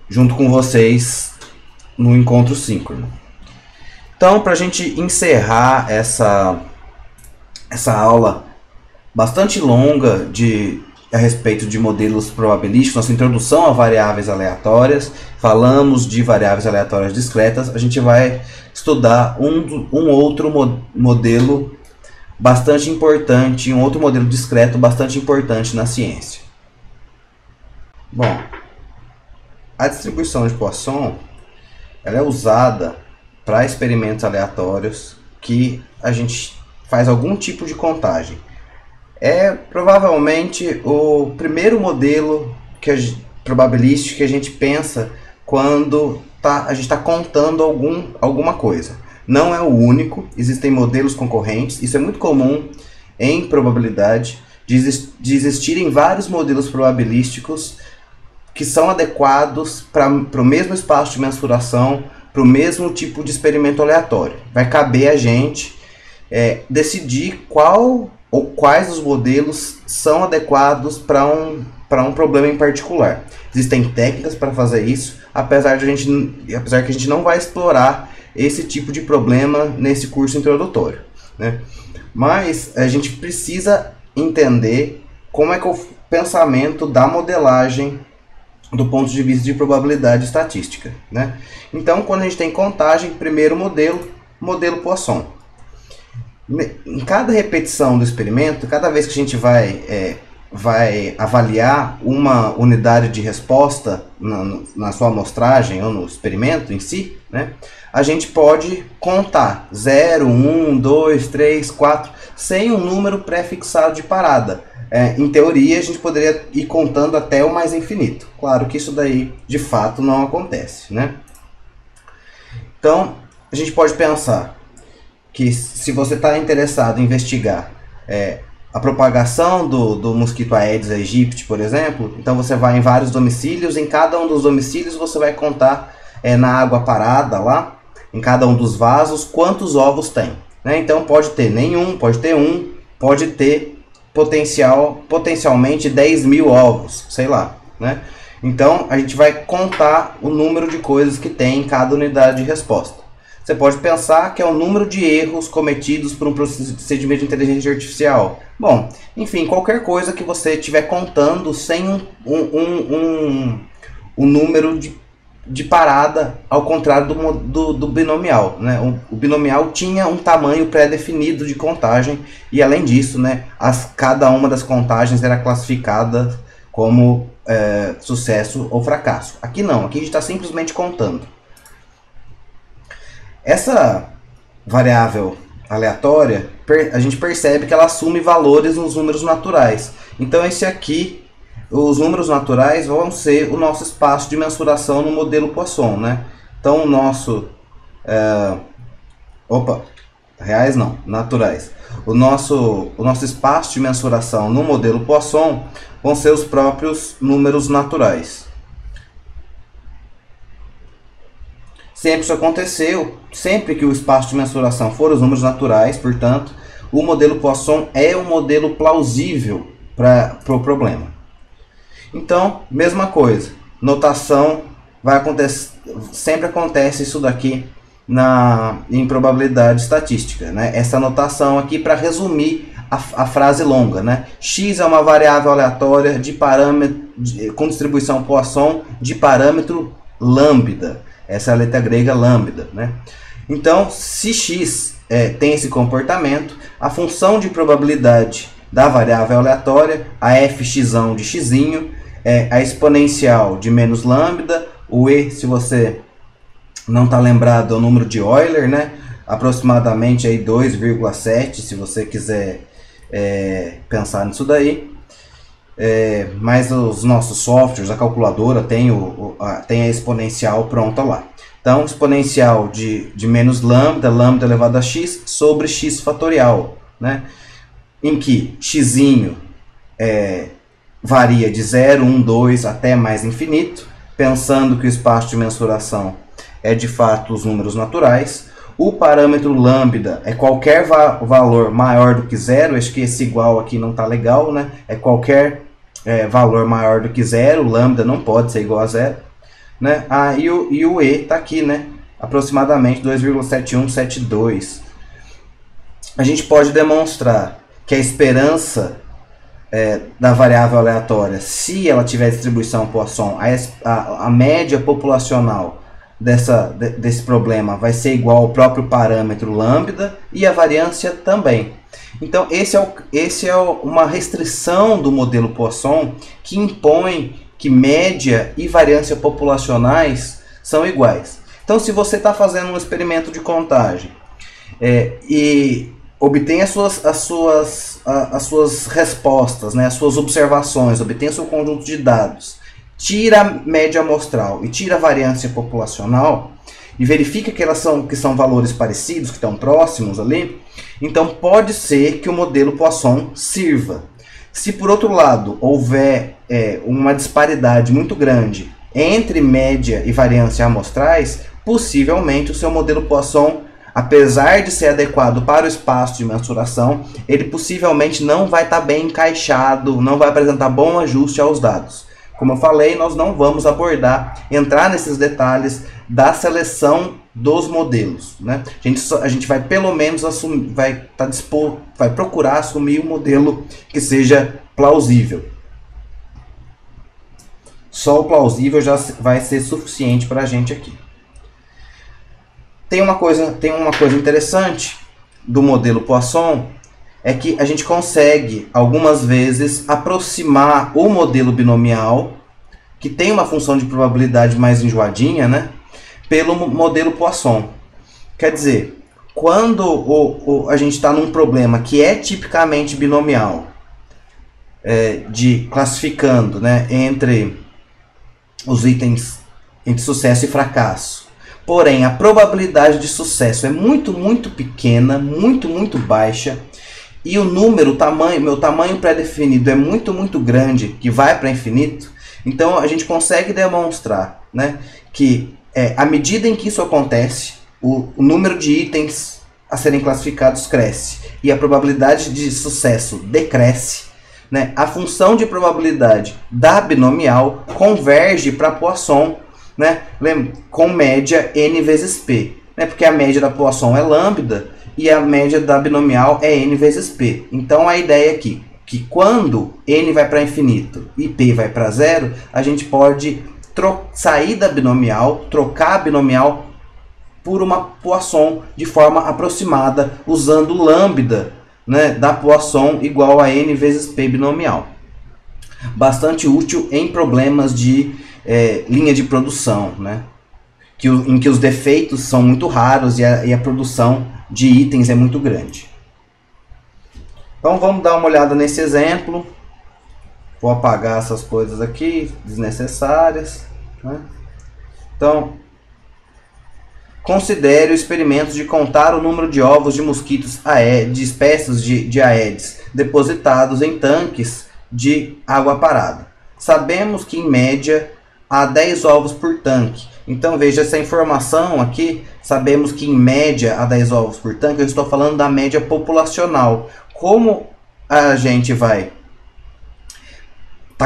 junto com vocês no encontro síncrono. Então, para a gente encerrar essa aula bastante longa a respeito de modelos probabilísticos, nossa introdução a variáveis aleatórias, falamos de variáveis aleatórias discretas, a gente vai estudar um outro modelo bastante importante, um outro modelo discreto bastante importante na ciência. Bom, a distribuição de Poisson ela é usada para experimentos aleatórios que a gente faz algum tipo de contagem. É provavelmente o primeiro modelo probabilístico que a gente pensa quando a gente está contando alguma coisa. Não é o único, existem modelos concorrentes, isso é muito comum em probabilidade, de existirem vários modelos probabilísticos que são adequados para o mesmo espaço de mensuração para o mesmo tipo de experimento aleatório. Vai caber a gente decidir qual ou quais os modelos são adequados para um problema em particular. Existem técnicas para fazer isso, apesar que a gente não vai explorar esse tipo de problema nesse curso introdutório, né? Mas a gente precisa entender como é que é o pensamento da modelagem do ponto de vista de probabilidade estatística, né? Então, quando a gente tem contagem, primeiro modelo Poisson. Em cada repetição do experimento, cada vez que a gente vai avaliar uma unidade de resposta na sua amostragem ou no experimento em si, né, a gente pode contar 0, 1, 2, 3, 4, sem um número pré-fixado de parada. Em teoria, a gente poderia ir contando até o mais infinito. Claro que isso daí, de fato, não acontece, né? Então, a gente pode pensar que se você está interessado em investigar a propagação do mosquito Aedes aegypti, por exemplo, então você vai em vários domicílios, em cada um dos domicílios você vai contar na água parada lá, em cada um dos vasos, quantos ovos tem, né? Então pode ter nenhum, pode ter um, pode ter potencialmente 10 mil ovos, sei lá, né? Então a gente vai contar o número de coisas que tem em cada unidade de resposta. Você pode pensar que é o número de erros cometidos por um procedimento de inteligência artificial. Bom, enfim, qualquer coisa que você estiver contando sem um número de parada, ao contrário do binomial, né? O binomial tinha um tamanho pré-definido de contagem e, além disso, né, cada uma das contagens era classificada como sucesso ou fracasso. Aqui não, aqui a gente está simplesmente contando. Essa variável aleatória, a gente percebe que ela assume valores nos números naturais. Então esse aqui, os números naturais vão ser o nosso espaço de mensuração no modelo Poisson, né? Então o nosso... reais não, naturais. O nosso espaço de mensuração no modelo Poisson vão ser os próprios números naturais. Sempre isso aconteceu, sempre que o espaço de mensuração for os números naturais, portanto, o modelo Poisson é um modelo plausível para o problema. Então, mesma coisa, notação vai acontecer, sempre acontece isso daqui em probabilidade estatística, né? Essa notação aqui para resumir a frase longa, né? X é uma variável aleatória de parâmetro com distribuição Poisson de parâmetro lambda. Essa é a letra grega lambda, né? Então, se x tem esse comportamento, a função de probabilidade da variável aleatória, a fx de x, a exponencial de menos lambda, o e, se você não está lembrado, é o número de Euler, né? Aproximadamente 2,7, se você quiser pensar nisso daí. Mas os nossos softwares, a calculadora tem a exponencial pronta lá. Então, exponencial de menos lambda, lambda elevado a x, sobre x fatorial, né? Em que x varia de 0, 1, 2 até mais infinito, pensando que o espaço de mensuração é de fato os números naturais. O parâmetro lambda é qualquer valor maior do que 0, acho que esse igual aqui não está legal, né? É qualquer valor maior do que 0, lambda não pode ser igual a 0, né? E o e está aqui, né? Aproximadamente 2,7172. A gente pode demonstrar que a esperança da variável aleatória, se ela tiver distribuição Poisson, a média populacional desse problema vai ser igual ao próprio parâmetro lambda e a variância também. Então, esse é uma restrição do modelo Poisson que impõe que média e variância populacionais são iguais. Então, se você está fazendo um experimento de contagem e obtém as suas respostas, né, as suas observações, obtém o seu conjunto de dados, tira a média amostral e tira a variância populacional e verifica que são valores parecidos, que estão próximos ali, então pode ser que o modelo Poisson sirva. Se por outro lado houver uma disparidade muito grande entre média e variância amostrais, possivelmente o seu modelo Poisson, apesar de ser adequado para o espaço de mensuração, ele possivelmente não vai estar bem encaixado, não vai apresentar bom ajuste aos dados. Como eu falei, nós não vamos entrar nesses detalhes da seleção dos modelos, né? A gente vai pelo menos assumir, vai procurar assumir um modelo que seja plausível. Só o plausível já vai ser suficiente para a gente aqui. Tem uma coisa interessante do modelo Poisson, é que a gente consegue algumas vezes aproximar o modelo binomial, que tem uma função de probabilidade mais enjoadinha, né, pelo modelo Poisson. Quer dizer, quando a gente está num problema que é tipicamente binomial, classificando, né, entre os itens entre sucesso e fracasso, porém a probabilidade de sucesso é muito, muito pequena, muito, muito baixa, e o número, meu tamanho pré-definido é muito, muito grande, que vai para infinito, então a gente consegue demonstrar, né, que à medida em que isso acontece, o número de itens a serem classificados cresce e a probabilidade de sucesso decresce, né? A função de probabilidade da binomial converge para Poisson, né, com média n vezes p, né, porque a média da Poisson é lambda e a média da binomial é n vezes p. Então a ideia aqui que quando n vai para infinito e p vai para zero, a gente pode sair da binomial, trocar a binomial por uma Poisson de forma aproximada, usando lambda, né, da Poisson igual a n vezes p binomial. Bastante útil em problemas de linha de produção, né, em que os defeitos são muito raros e a produção de itens é muito grande. Então vamos dar uma olhada nesse exemplo. Vou apagar essas coisas aqui desnecessárias, né? Então, considere o experimento de contar o número de ovos de mosquitos de espécies de Aedes depositados em tanques de água parada. Sabemos que em média há 10 ovos por tanque. Então veja essa informação aqui, sabemos que em média há 10 ovos por tanque, eu estou falando da média populacional. Como a gente vai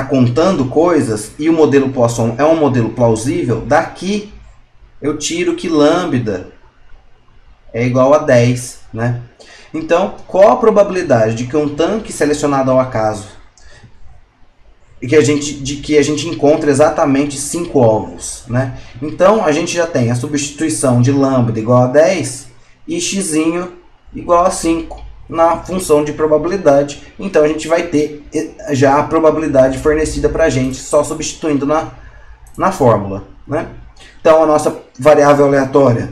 contando coisas e o modelo Poisson é um modelo plausível, daqui eu tiro que lambda é igual a 10, né? Então, qual a probabilidade de que um tanque selecionado ao acaso que a gente encontre exatamente 5 ovos, né? Então, a gente já tem a substituição de lambda igual a 10 e x igual a 5 na função de probabilidade. Então, a gente vai ter já a probabilidade fornecida para a gente, só substituindo na fórmula, né? Então, a nossa variável aleatória,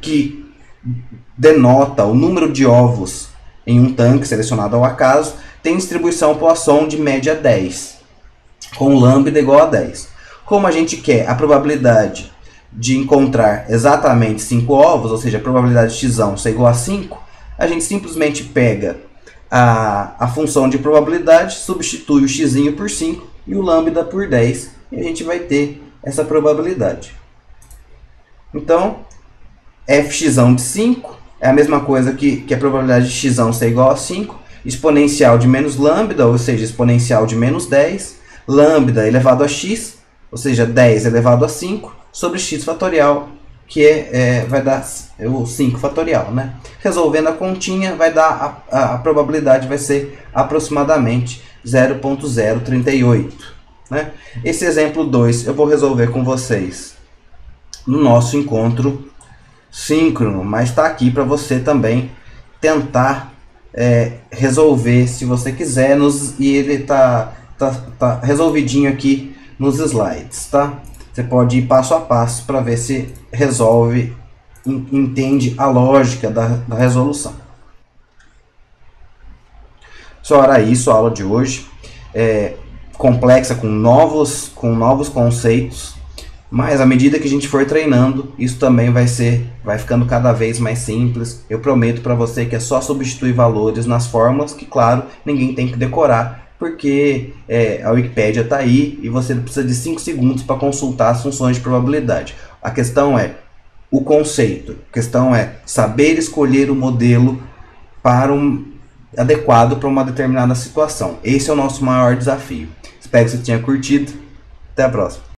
que denota o número de ovos em um tanque selecionado ao acaso, tem distribuição Poisson de média 10, com lambda igual a 10. Como a gente quer a probabilidade de encontrar exatamente 5 ovos, ou seja, a probabilidade de x ser igual a 5, a gente simplesmente pega a função de probabilidade, substitui o x por 5 e o lambda por 10, e a gente vai ter essa probabilidade. Então, fx de 5 é a mesma coisa que a probabilidade de x ser igual a 5, exponencial de menos lambda, ou seja, exponencial de menos 10, lambda elevado a x, ou seja, 10 elevado a 5, sobre x fatorial, que vai dar o 5 fatorial, né? Resolvendo a continha, vai dar a probabilidade vai ser aproximadamente 0,038. Né? Esse exemplo 2 eu vou resolver com vocês no nosso encontro síncrono, mas está aqui para você também tentar resolver se você quiser, e ele tá resolvidinho aqui nos slides, tá? Você pode ir passo a passo para ver se resolve, entende a lógica da resolução. Só era isso a aula de hoje. Complexa, com novos conceitos, mas à medida que a gente for treinando, isso também vai ficando cada vez mais simples. Eu prometo para você que é só substituir valores nas fórmulas, que claro, ninguém tem que decorar, porque a Wikipédia está aí e você precisa de 5 segundos para consultar as funções de probabilidade. A questão é o conceito. A questão é saber escolher o modelo adequado para uma determinada situação. Esse é o nosso maior desafio. Espero que você tenha curtido. Até a próxima.